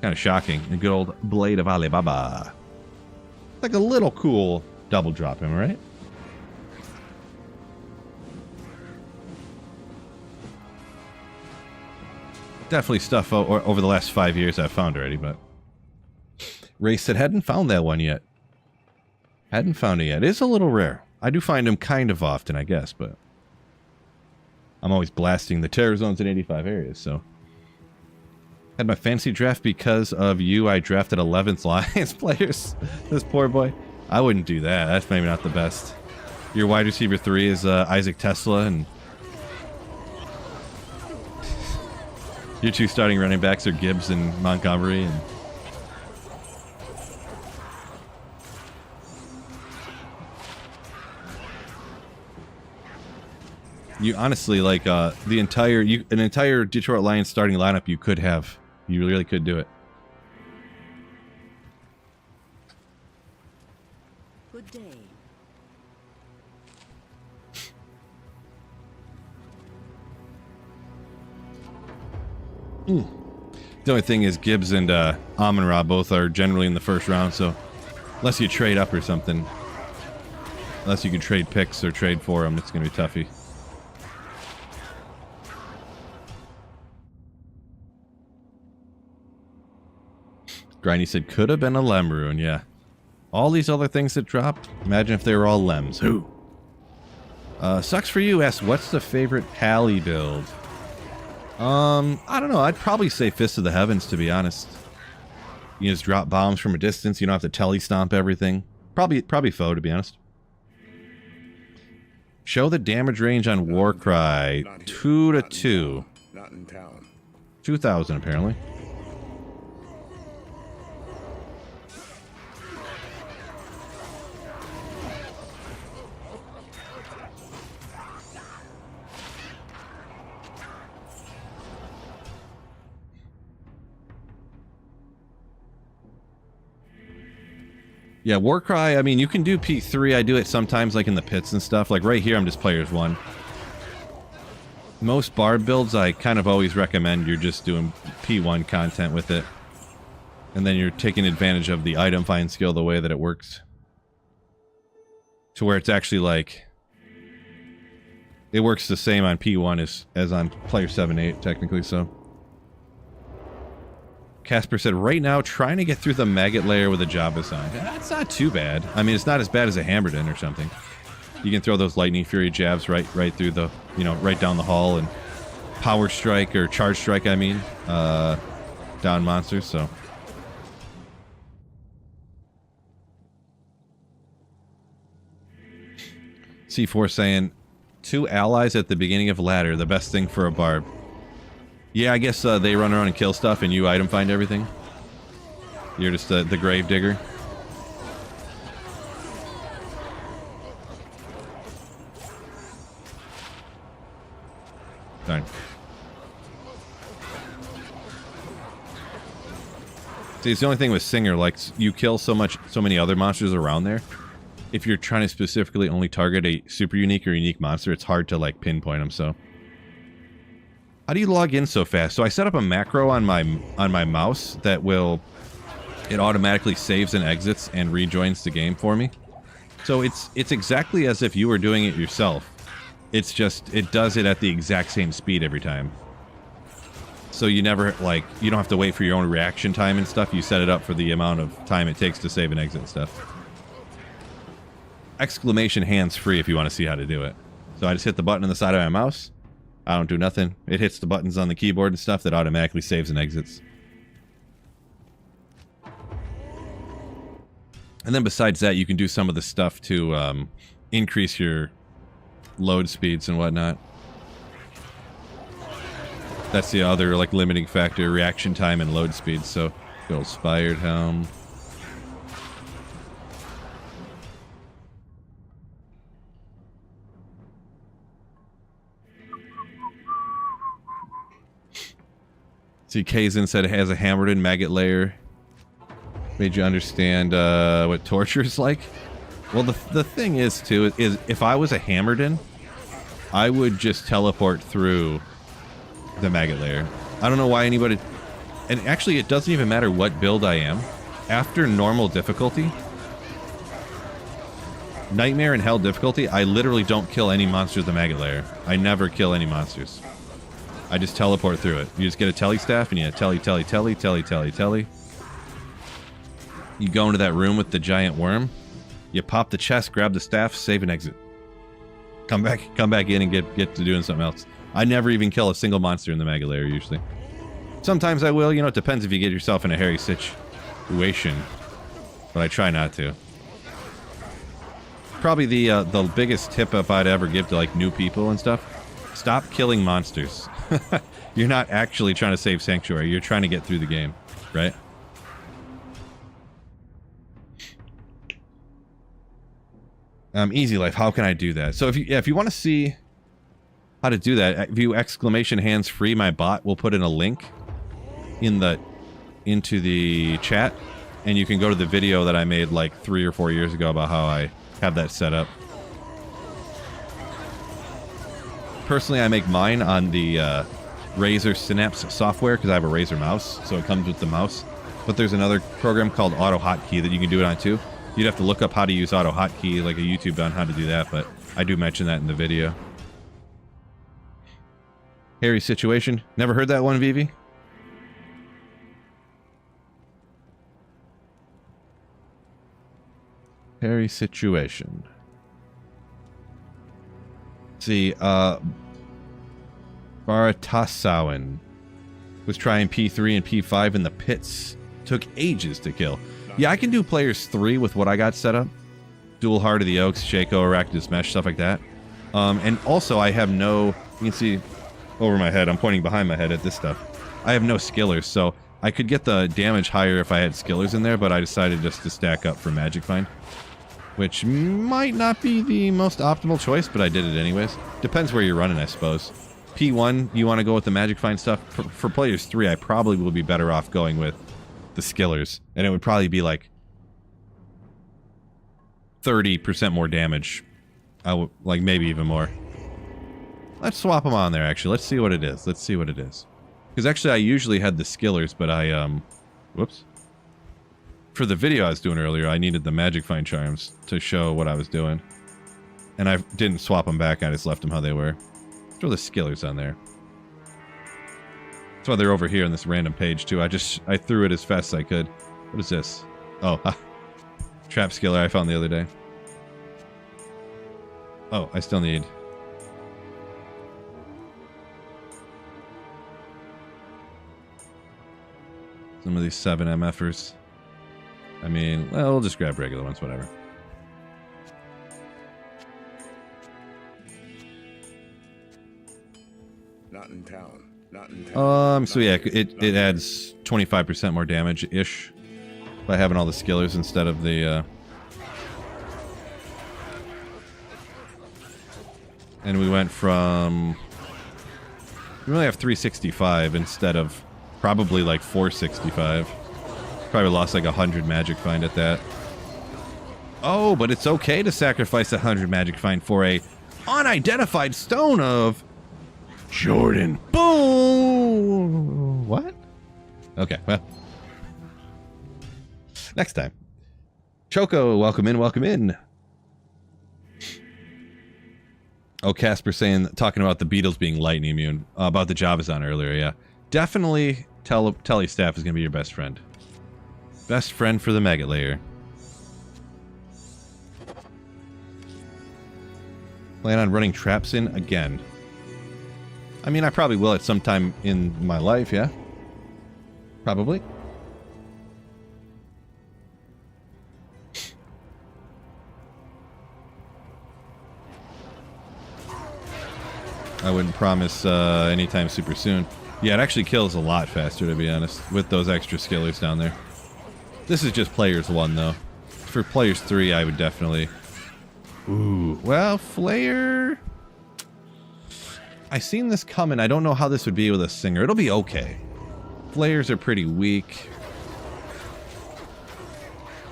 Kind of shocking. The good old Blade of Alibaba. Like a little cool double drop, am I right? Definitely stuff over the last 5 years I've found already, but... Ray said, hadn't found that one yet. Hadn't found it yet. It's a little rare. I do find them kind of often, I guess, but... I'm always blasting the terror zones in 85 areas, so... Had my fantasy draft because of you. I drafted 11th Lions players. This poor boy. I wouldn't do that. That's maybe not the best. Your wide receiver 3 is Isaac Tesla, and your 2 starting running backs are Gibbs and Montgomery. And you honestly like an entire Detroit Lions starting lineup. You could have. You really could do it. Good day. The only thing is Gibbs and Amon-Ra both are generally in the first round, so unless you trade up or something, unless you can trade picks or trade for them, it's going to be toughy. Grindy said, could have been a Lem rune, yeah. All these other things that dropped, imagine if they were all Lems. Who? Sucks for you asks, what's the favorite Pally build? I don't know. I'd probably say Fist of the Heavens, to be honest. You just drop bombs from a distance. You don't have to tele-stomp everything. Probably foe, to be honest. Show the damage range on Warcry. 2 to 2. Not in town. 2,000, apparently. Yeah, Warcry, I mean, you can do P3. I do it sometimes, like in the pits and stuff. Like right here, I'm just players 1. Most Barb builds, I kind of always recommend you're just doing P1 content with it. And then you're taking advantage of the item find skill the way that it works. To where it's actually like... It works the same on P1 as on player 7-8, technically, so... Casper said, right now, trying to get through the maggot layer with a Jabba sign. That's not too bad. I mean, it's not as bad as a Hammerden or something. You can throw those Lightning Fury jabs right through the, right down the hall and Power Strike, or Charge Strike, I mean, down monsters, so. C4 saying, 2 allies at the beginning of ladder, the best thing for a Barb. Yeah, I guess they run around and kill stuff and you item find everything. You're just the grave digger. Darn. See, it's the only thing with Singer, like, you kill so many other monsters around there. If you're trying to specifically only target a super unique or unique monster, it's hard to, like, pinpoint them, so... How do you log in so fast? So I set up a macro on my mouse that it automatically saves and exits and rejoins the game for me. So it's exactly as if you were doing it yourself. It's just, it does it at the exact same speed every time. So you never, like, you don't have to wait for your own reaction time and stuff. You set it up for the amount of time it takes to save and exit and stuff. Exclamation hands-free if you want to see how to do it. So I just hit the button on the side of my mouse. I don't do nothing. It hits the buttons on the keyboard and stuff that automatically saves and exits. And then besides that, you can do some of the stuff to increase your load speeds and whatnot. That's the other, like, limiting factor, reaction time and load speed. So, good old Spired Helm. See, Kazin said it has a hammered in maggot layer. Made you understand what torture is like. Well, the thing is, too, is if I was a hammered in, I would just teleport through the maggot layer. I don't know why anybody... And actually, it doesn't even matter what build I am. After normal difficulty, Nightmare and Hell difficulty, I literally don't kill any monsters in the maggot layer. I never kill any monsters. I just teleport through it. You just get a telly staff and you telly. You go into that room with the giant worm. You pop the chest, grab the staff, save and exit. Come back in and get to doing something else. I never even kill a single monster in the maggot layer usually. Sometimes I will, you know, it depends if you get yourself in a hairy situation. But I try not to. Probably the biggest tip if I'd ever give to, like, new people and stuff. Stop killing monsters. You're not actually trying to save Sanctuary. You're trying to get through the game, right? Easy life. How can I do that? So if you want to see how to do that, view exclamation hands free. My bot will put in a link into the chat, and you can go to the video that I made like 3 or 4 years ago about how I have that set up. Personally, I make mine on the Razer Synapse software because I have a Razer mouse, so it comes with the mouse. But there's another program called Auto Hotkey that you can do it on too. You'd have to look up how to use Auto Hotkey, like a YouTube on how to do that, but I do mention that in the video. Hairy situation. Never heard that one, Vivi? Hairy situation. Let's see, Baratasawan was trying P3 and P5 in the pits. Took ages to kill. Yeah, I can do players 3 with what I got set up. Dual Heart of the Oaks, Shaco, Arachnus Mesh, stuff like that. And also I have no... You can see over my head, I'm pointing behind my head at this stuff. I have no skillers, so I could get the damage higher if I had skillers in there, but I decided just to stack up for Magic Find. Which might not be the most optimal choice, but I did it anyways. Depends where you're running, I suppose. P1, you want to go with the Magic Find stuff. For players 3, I probably will be better off going with the skillers. And it would probably be like 30% more damage. Like maybe even more. Let's swap them on there, actually. Let's see what it is. Let's see what it is. Because actually I usually had the skillers, but I, whoops. For the video I was doing earlier, I needed the Magic Find charms to show what I was doing. And I didn't swap them back, I just left them how they were. Throw the skillers on there. That's why they're over here on this random page too. I threw it as fast as I could. What is this? Oh, trap skiller I found the other day. Oh, I still need... some of these 7 MFers. I mean, well, we'll just grab regular ones, whatever. Not in town. Not in town. So yeah, it adds 25% more damage-ish by having all the skillers instead of the, And we went from... We only have 365 instead of probably like 465. Probably lost like 100 Magic Find at that. Oh, but it's okay to sacrifice 100 Magic Find for a unidentified stone of Jordan. Boom! What? Okay, well. Next time. Choco, welcome in, welcome in. Oh, Casper talking about the Beatles being lightning immune. About the Javazon earlier, yeah. definitely Telestaff is going to be your best friend. Best friend for the Mega Layer. Plan on running traps in again. I mean, I probably will at some time in my life, yeah? Probably. I wouldn't promise anytime super soon. Yeah, it actually kills a lot faster, to be honest, with those extra skillers down there. This is just Players 1, though. For Players 3, I would definitely... Ooh, well, Flare... I seen this coming. I don't know how this would be with a Singer. It'll be okay. Flares are pretty weak.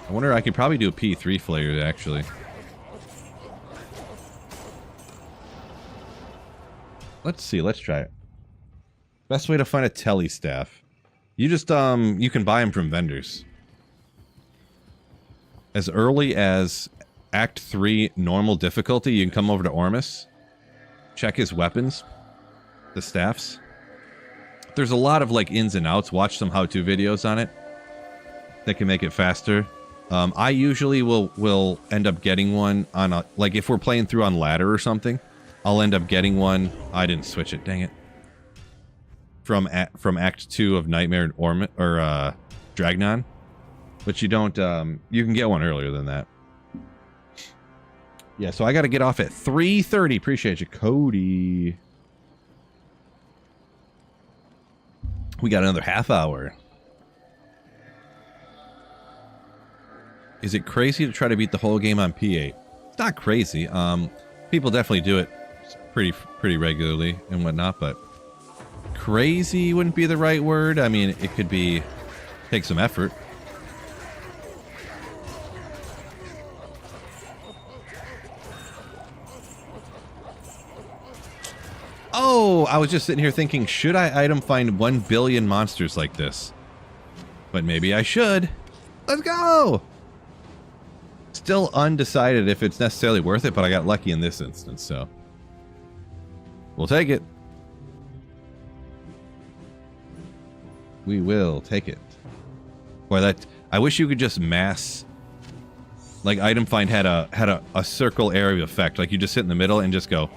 I wonder, I could probably do a P3 Flare, actually. Let's see, let's try it. Best way to find a Telestaff. You just, you can buy them from vendors. As early as Act 3 normal difficulty, you can come over to Ormus. Check his weapons. The staffs. There's a lot of, like, ins and outs. Watch some how-to videos on it. That can make it faster. I usually will end up getting one on a... Like, if we're playing through on ladder or something, I'll end up getting one. I didn't switch it, dang it. From Act 2 of Nightmare or Dragnon. But you don't, you can get one earlier than that. Yeah, so I gotta get off at 3:30. Appreciate you, Cody. We got another half hour. Is it crazy to try to beat the whole game on P8? It's not crazy. People definitely do it pretty regularly and whatnot, but crazy wouldn't be the right word. I mean, it could be take some effort. Oh, I was just sitting here thinking, should I item find 1 billion monsters like this? But maybe I should. Let's go! Still undecided if it's necessarily worth it, but I got lucky in this instance, so we'll take it. We will take it. Boy, that I wish you could just mass. Like item find had a circle area effect. Like you just sit in the middle and just go,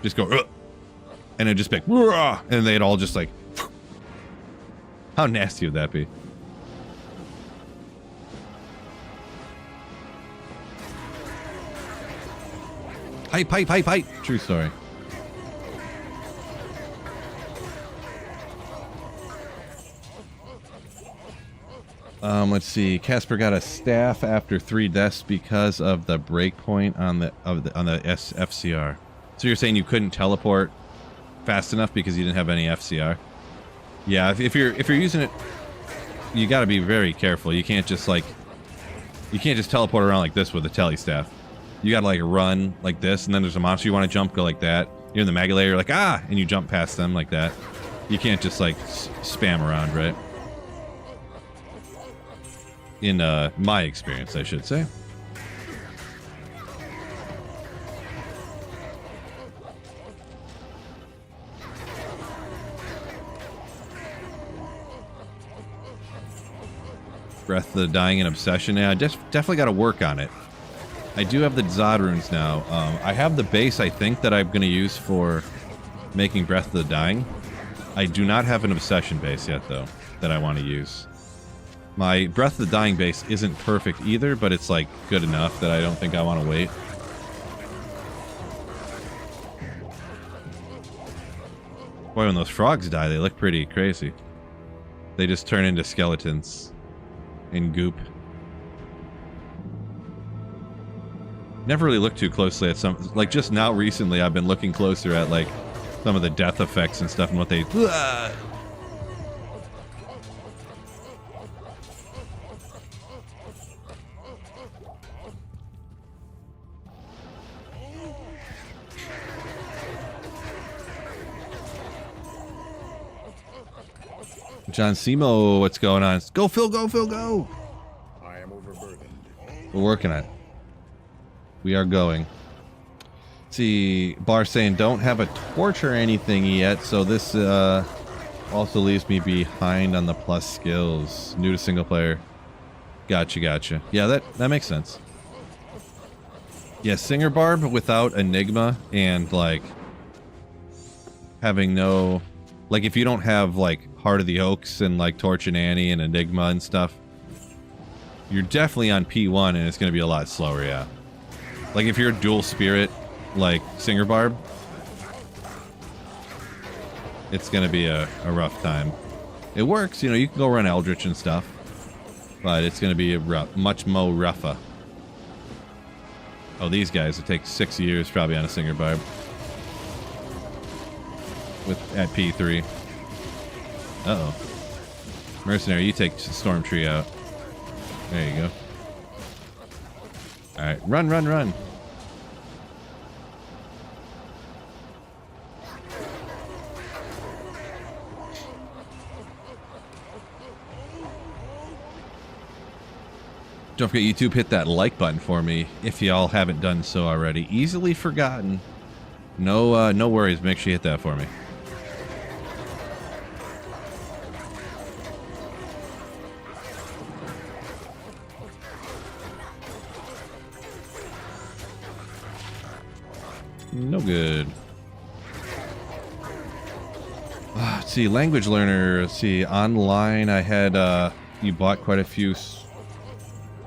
ugh, and it'd just be like, "Wah!" And they'd all just like. How nasty would that be? Hype. True story. Let's see. Casper got a staff after 3 deaths because of the breakpoint on the FCR. So you're saying you couldn't teleport fast enough because you didn't have any FCR? Yeah, if you're using it, you got to be very careful. You can't just teleport around like this with a Telestaff. You gotta like run like this, and then there's a monster you want to jump, go like that. You're in the Mega Layer, you're like, ah! And you jump past them like that. You can't just like spam around, right? In my experience, I should say. Breath of the Dying and Obsession. Yeah, I definitely got to work on it. I do have the Zod runes now. I have the base, I think, that I'm going to use for making Breath of the Dying. I do not have an Obsession base yet, though, that I want to use. My Breath of the Dying base isn't perfect either, but it's, like, good enough that I don't think I want to wait. Boy, when those frogs die, they look pretty crazy. They just turn into skeletons and goop. Never really looked too closely at some, like just now recently I've been looking closer at like some of the death effects and stuff and what they John Simo, what's going on? Go Phil, go Phil, go! I am overburdened. We're working on it. We are going. See, Bar saying don't have a torch or anything yet, so this, oh, Also leaves me behind on the plus skills. New to single player. Gotcha, gotcha. Yeah, that makes sense. Yeah, Singer Barb without Enigma and, like, having no... Like, if you don't have, like, Heart of the Oaks and, like, Torch and Annie and Enigma and stuff, you're definitely on P1 and it's going to be a lot slower, yeah. Like, if you're a dual spirit, like Singer Barb, it's going to be a rough time. It works, you know, you can go run Eldritch and stuff, but it's going to be much more rougher. Oh, these guys, it takes 6 years probably on a Singer Barb. At P3. Uh-oh. Mercenary, you take Storm Tree out. There you go. Alright, run, run, run. Don't forget, YouTube, hit that like button for me if y'all haven't done so already. Easily forgotten. No, no worries. Make sure you hit that for me. No good. Let's see, language learner. Let's see, online I had, you bought quite a few...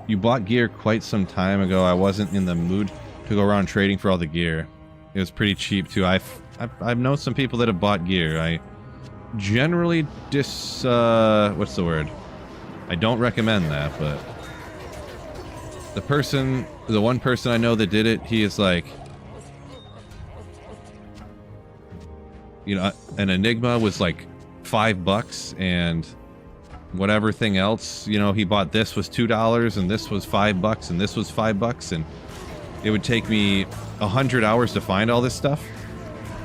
You bought gear quite some time ago. I wasn't in the mood to go around trading for all the gear. It was pretty cheap too. I've known some people that have bought gear. I generally what's the word? I don't recommend that, but the one person I know that did it, he is like, you know, an Enigma was like $5 and whatever thing else, you know, he bought this was $2 and this was $5 and this was $5 and it would take me 100 hours to find all this stuff,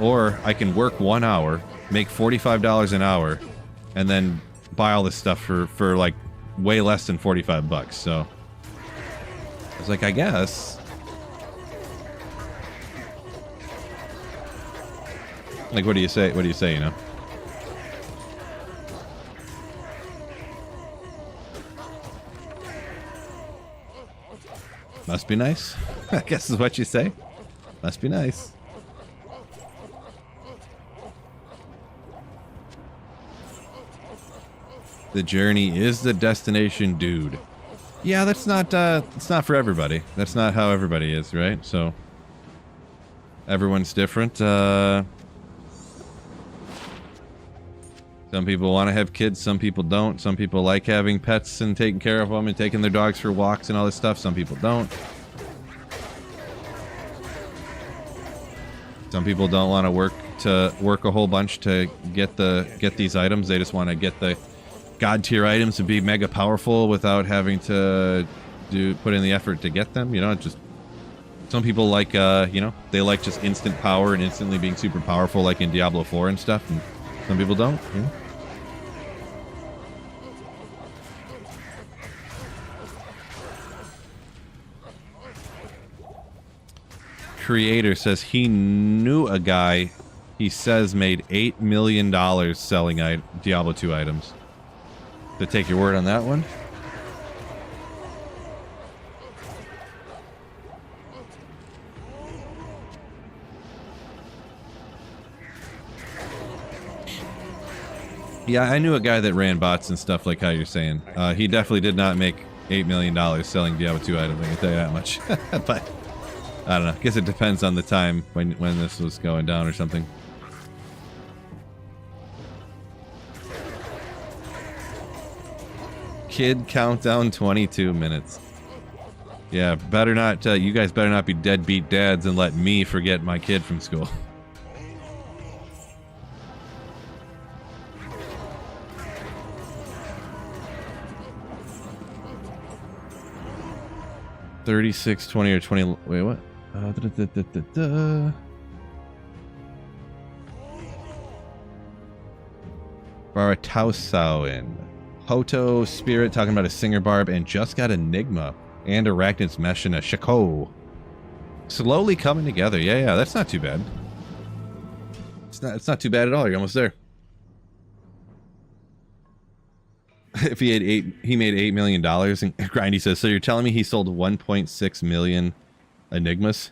or I can work 1 hour, make $45 an hour, and then buy all this stuff for like way less than $45. So I was like, I guess. Like, what do you say? What do you say? You know. Must be nice. I guess is what you say. Must be nice. The journey is the destination, dude. Yeah, that's not it's not for everybody. That's not how everybody is, right? So everyone's different. Some people want to have kids, some people don't. Some people like having pets and taking care of them and taking their dogs for walks and all this stuff. Some people don't. Some people don't want to work a whole bunch to get these items. They just want to get the god tier items and be mega powerful without having to put in the effort to get them. You know, just some people like you know, they like just instant power and instantly being super powerful, like in Diablo 4 and stuff. And some people don't. You know? Creator says he knew a guy he says made $8 million selling Diablo 2 items. To take your word on that one? Yeah, I knew a guy that ran bots and stuff like how you're saying. He definitely did not make $8 million selling Diablo 2 items, I can tell you that much. But I don't know. I guess it depends on the time when this was going down or something. Kid countdown 22 minutes. Yeah, better not. You guys better not be deadbeat dads and let me forget my kid from school. $36, $20, or 20. Wait, what? Baratausauen. Hoto Spirit talking about a Singer Barb and just got Enigma and Arachnid's Mesh and a Shaco. Slowly coming together. Yeah, that's not too bad. It's not too bad at all. You're almost there. if he made $8 million. And Grindy says, so you're telling me he sold 1.6 million Enigmas?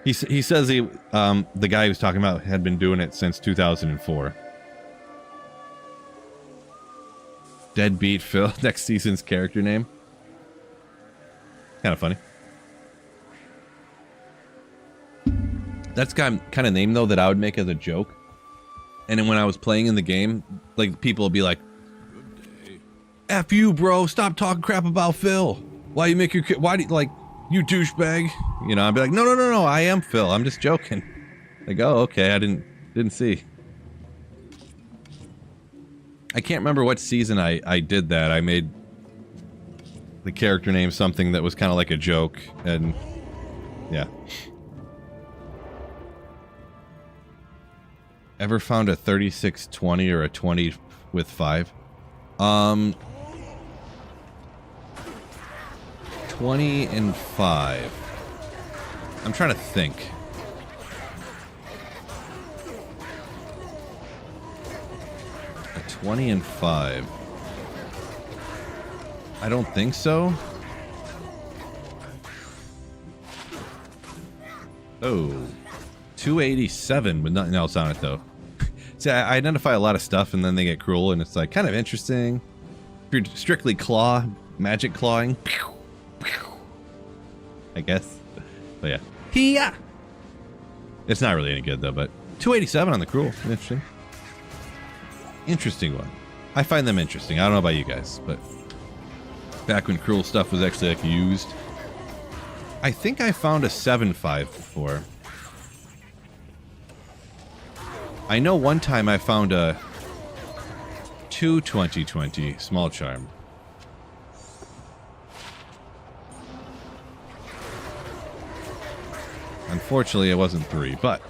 He says the guy he was talking about had been doing it since 2004. Deadbeat Phil, next season's character name. Kind of funny. That's kind of name though that I would make as a joke. And then when I was playing in the game, like people would be like, "F you, bro! Stop talking crap about Phil. Why you make your kid? Why do you, like you douchebag?" You know, I'd be like, "No, I am Phil. I'm just joking." Like, oh, okay, I didn't see. I can't remember what season I did that. I made the character name something that was kind of like a joke, and yeah. Ever found a 3620 or a 20 with 5? 20 and 5. I'm trying to think. A 20 and 5. I don't think so. Oh. 287 with nothing else on it though. See, I identify a lot of stuff and then they get cruel and it's like kind of interesting. If you're strictly magic clawing, I guess. But yeah. It's not really any good though, but 287 on the cruel. Interesting. Interesting one. I find them interesting. I don't know about you guys, but back when cruel stuff was actually like used. I think I found a 7.5 before. I know one time I found a 22020 small charm. Unfortunately, it wasn't 3, but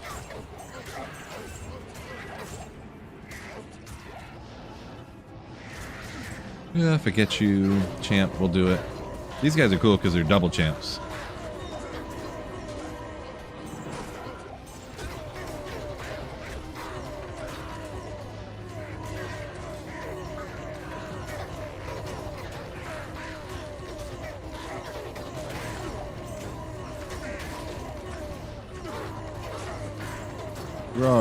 yeah, if it gets you champ, we'll do it. These guys are cool because they're double champs.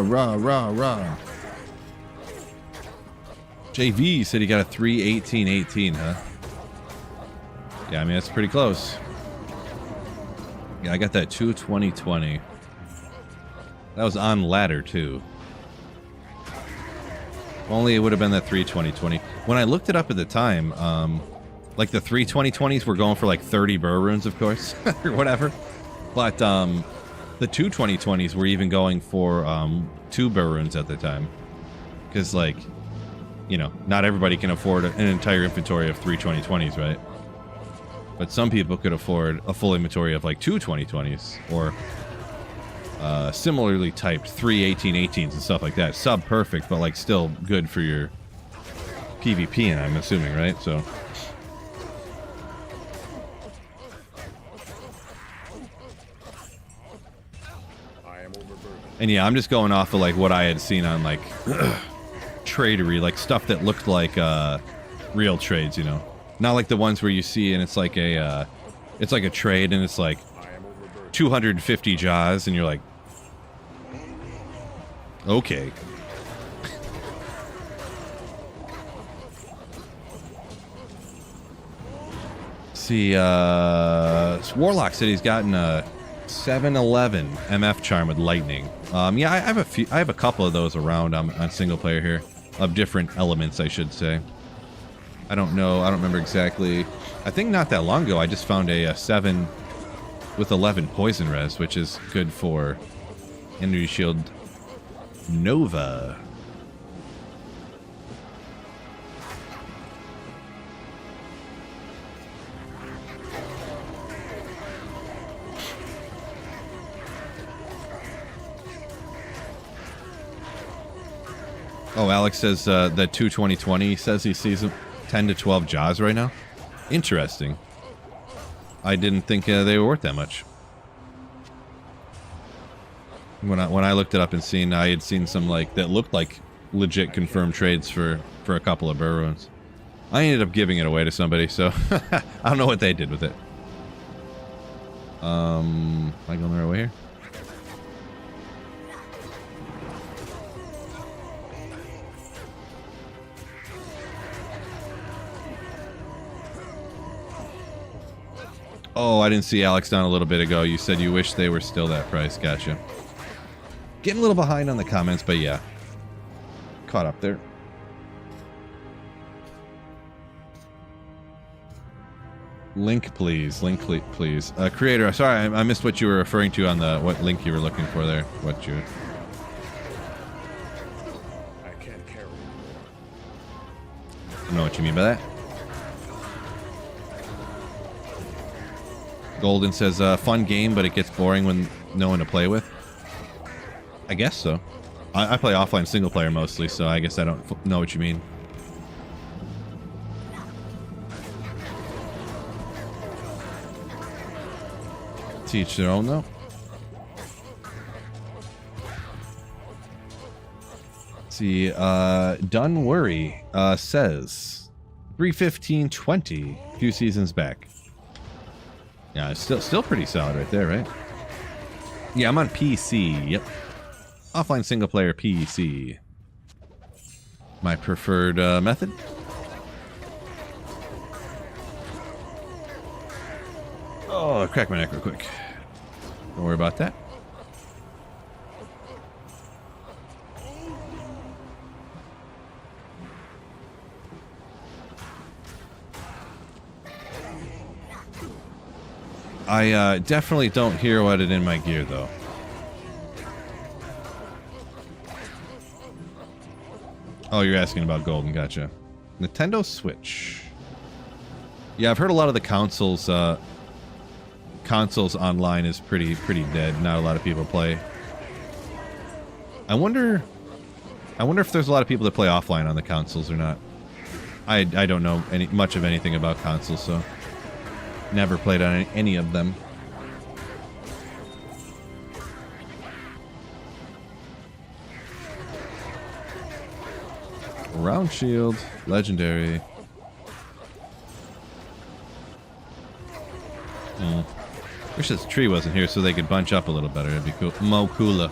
Rah. JV said he got a 31818, huh? Yeah, I mean, that's pretty close. Yeah, I got that 22020. That was on ladder, too. Only it would have been that 32020. When I looked it up at the time, like the 32020s were going for like 30 burr runes, of course, or whatever. But the 22020s were even going for 2 burr runes at the time. Because, like, you know, not everybody can afford an entire inventory of 32020s, right? But some people could afford a full inventory of like 2 2020s or similarly typed 3 1818s and stuff like that. Sub perfect, but like still good for your PvP, and I'm assuming, right? So and yeah, I'm just going off of like what I had seen on like tradery, like stuff that looked like real trades, you know, not like the ones where you see and it's like a trade and it's like 250 jaws and you're like, okay. See, Warlock said he's gotten a 711 MF charm with lightning. Yeah, I have a couple of those around on single player here, of different elements, I should say. I don't know. I don't remember exactly. I think not that long ago, I just found a 7 with 11 poison res, which is good for Energy Shield Nova. Oh, Alex says that 22020 says he sees 10 to 12 jaws right now. Interesting. I didn't think they were worth that much. When I looked it up and seen, I had seen some like that looked like legit confirmed trades for a couple of burrows. I ended up giving it away to somebody, so I don't know what they did with it. Am I going the right way here? Oh, I didn't see Alex down a little bit ago. You said you wish they were still that price. Gotcha. Getting a little behind on the comments, but yeah. Caught up there. Link, please. Link, please. Creator, sorry, I missed what you were referring to on the... What link you were looking for there. What you... I can't carry anymore. I don't know what you mean by that. Golden says, fun game, but it gets boring when no one to play with. I guess so. I play offline single player mostly, so I guess I don't know what you mean. Teach their own, though. Let's see, Done Worry says 315.20 a few seasons back. Yeah, it's still pretty solid right there, right? Yeah, I'm on PC. Yep. Offline single player PC. My preferred method. Oh, I cracked my neck real quick. Don't worry about that. I definitely don't hero edit in my gear, though. Oh, you're asking about Golden, gotcha. Nintendo Switch. Yeah, I've heard a lot of the consoles online is pretty dead. Not a lot of people play. I wonder if there's a lot of people that play offline on the consoles or not. I don't know much of anything about consoles, so never played on any of them. Round shield, legendary. Wish this tree wasn't here so they could bunch up a little better. That'd be cool. Mo cooler.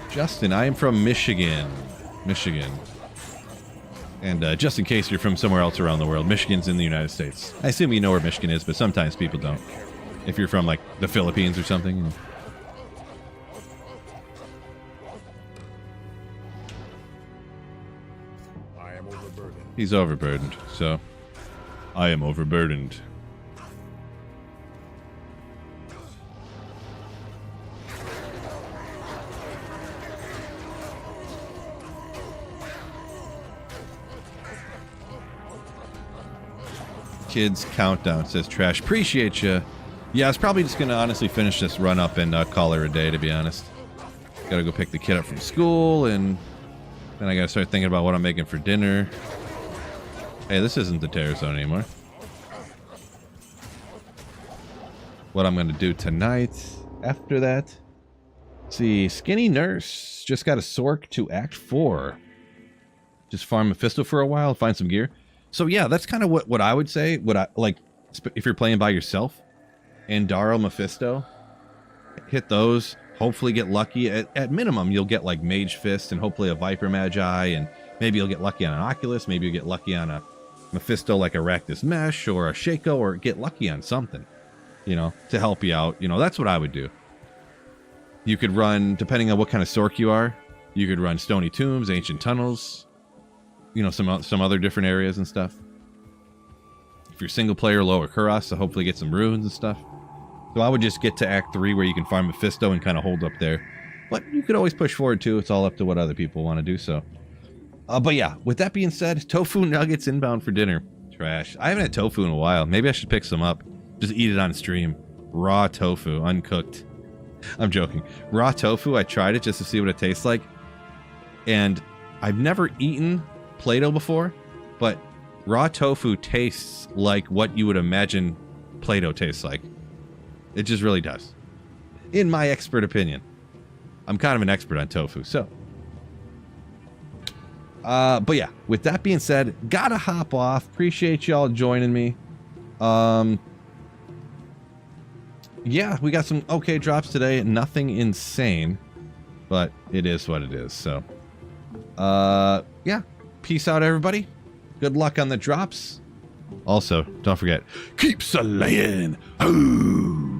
Justin, I am from Michigan. And just in case you're from somewhere else around the world, Michigan's in the United States. I assume you know where Michigan is, but sometimes people don't. If you're from, like, the Philippines or something. You know. I am overburdened. He's overburdened, so I am overburdened. Kids Countdown says Trash. Appreciate you. Yeah, I was probably just gonna honestly finish this run up and call her a day, to be honest. Gotta go pick the kid up from school, and then I gotta start thinking about what I'm making for dinner. Hey, this isn't the Terror Zone anymore. What I'm gonna do tonight after that. Let's see, Skinny Nurse just got a Sork to Act 4. Just farm Mephisto for a while, find some gear. So yeah, that's kind of what I would say. What I like, if you're playing by yourself, Andaro, Mephisto, hit those. Hopefully get lucky. At minimum, you'll get like Mage Fist and hopefully a Viper Magi, and maybe you'll get lucky on an Oculus. Maybe you'll get lucky on a Mephisto like Arachnus Mesh or a Shaco, or get lucky on something, you know, to help you out. You know, that's what I would do. You could run, depending on what kind of Sork you are, you could run Stony Tombs, Ancient Tunnels, you know, some other different areas and stuff. If you're single player, lower Kuros, so hopefully get some runes and stuff. So I would just get to Act 3 where you can farm Mephisto and kind of hold up there. But you could always push forward too. It's all up to what other people want to do. So, but yeah, with that being said, tofu nuggets inbound for dinner. Trash. I haven't had tofu in a while. Maybe I should pick some up. Just eat it on stream. Raw tofu, uncooked. I'm joking. Raw tofu, I tried it just to see what it tastes like. And I've never eaten Play-Doh before, but raw tofu tastes like what you would imagine Play-Doh tastes like. It just really does. In my expert opinion. I'm kind of an expert on tofu, so. But yeah, with that being said, gotta hop off. Appreciate y'all joining me. Yeah, we got some okay drops today. Nothing insane, but it is what it is. So, yeah, peace out, everybody. Good luck on the drops. Also, don't forget, keep slaying. Ooh.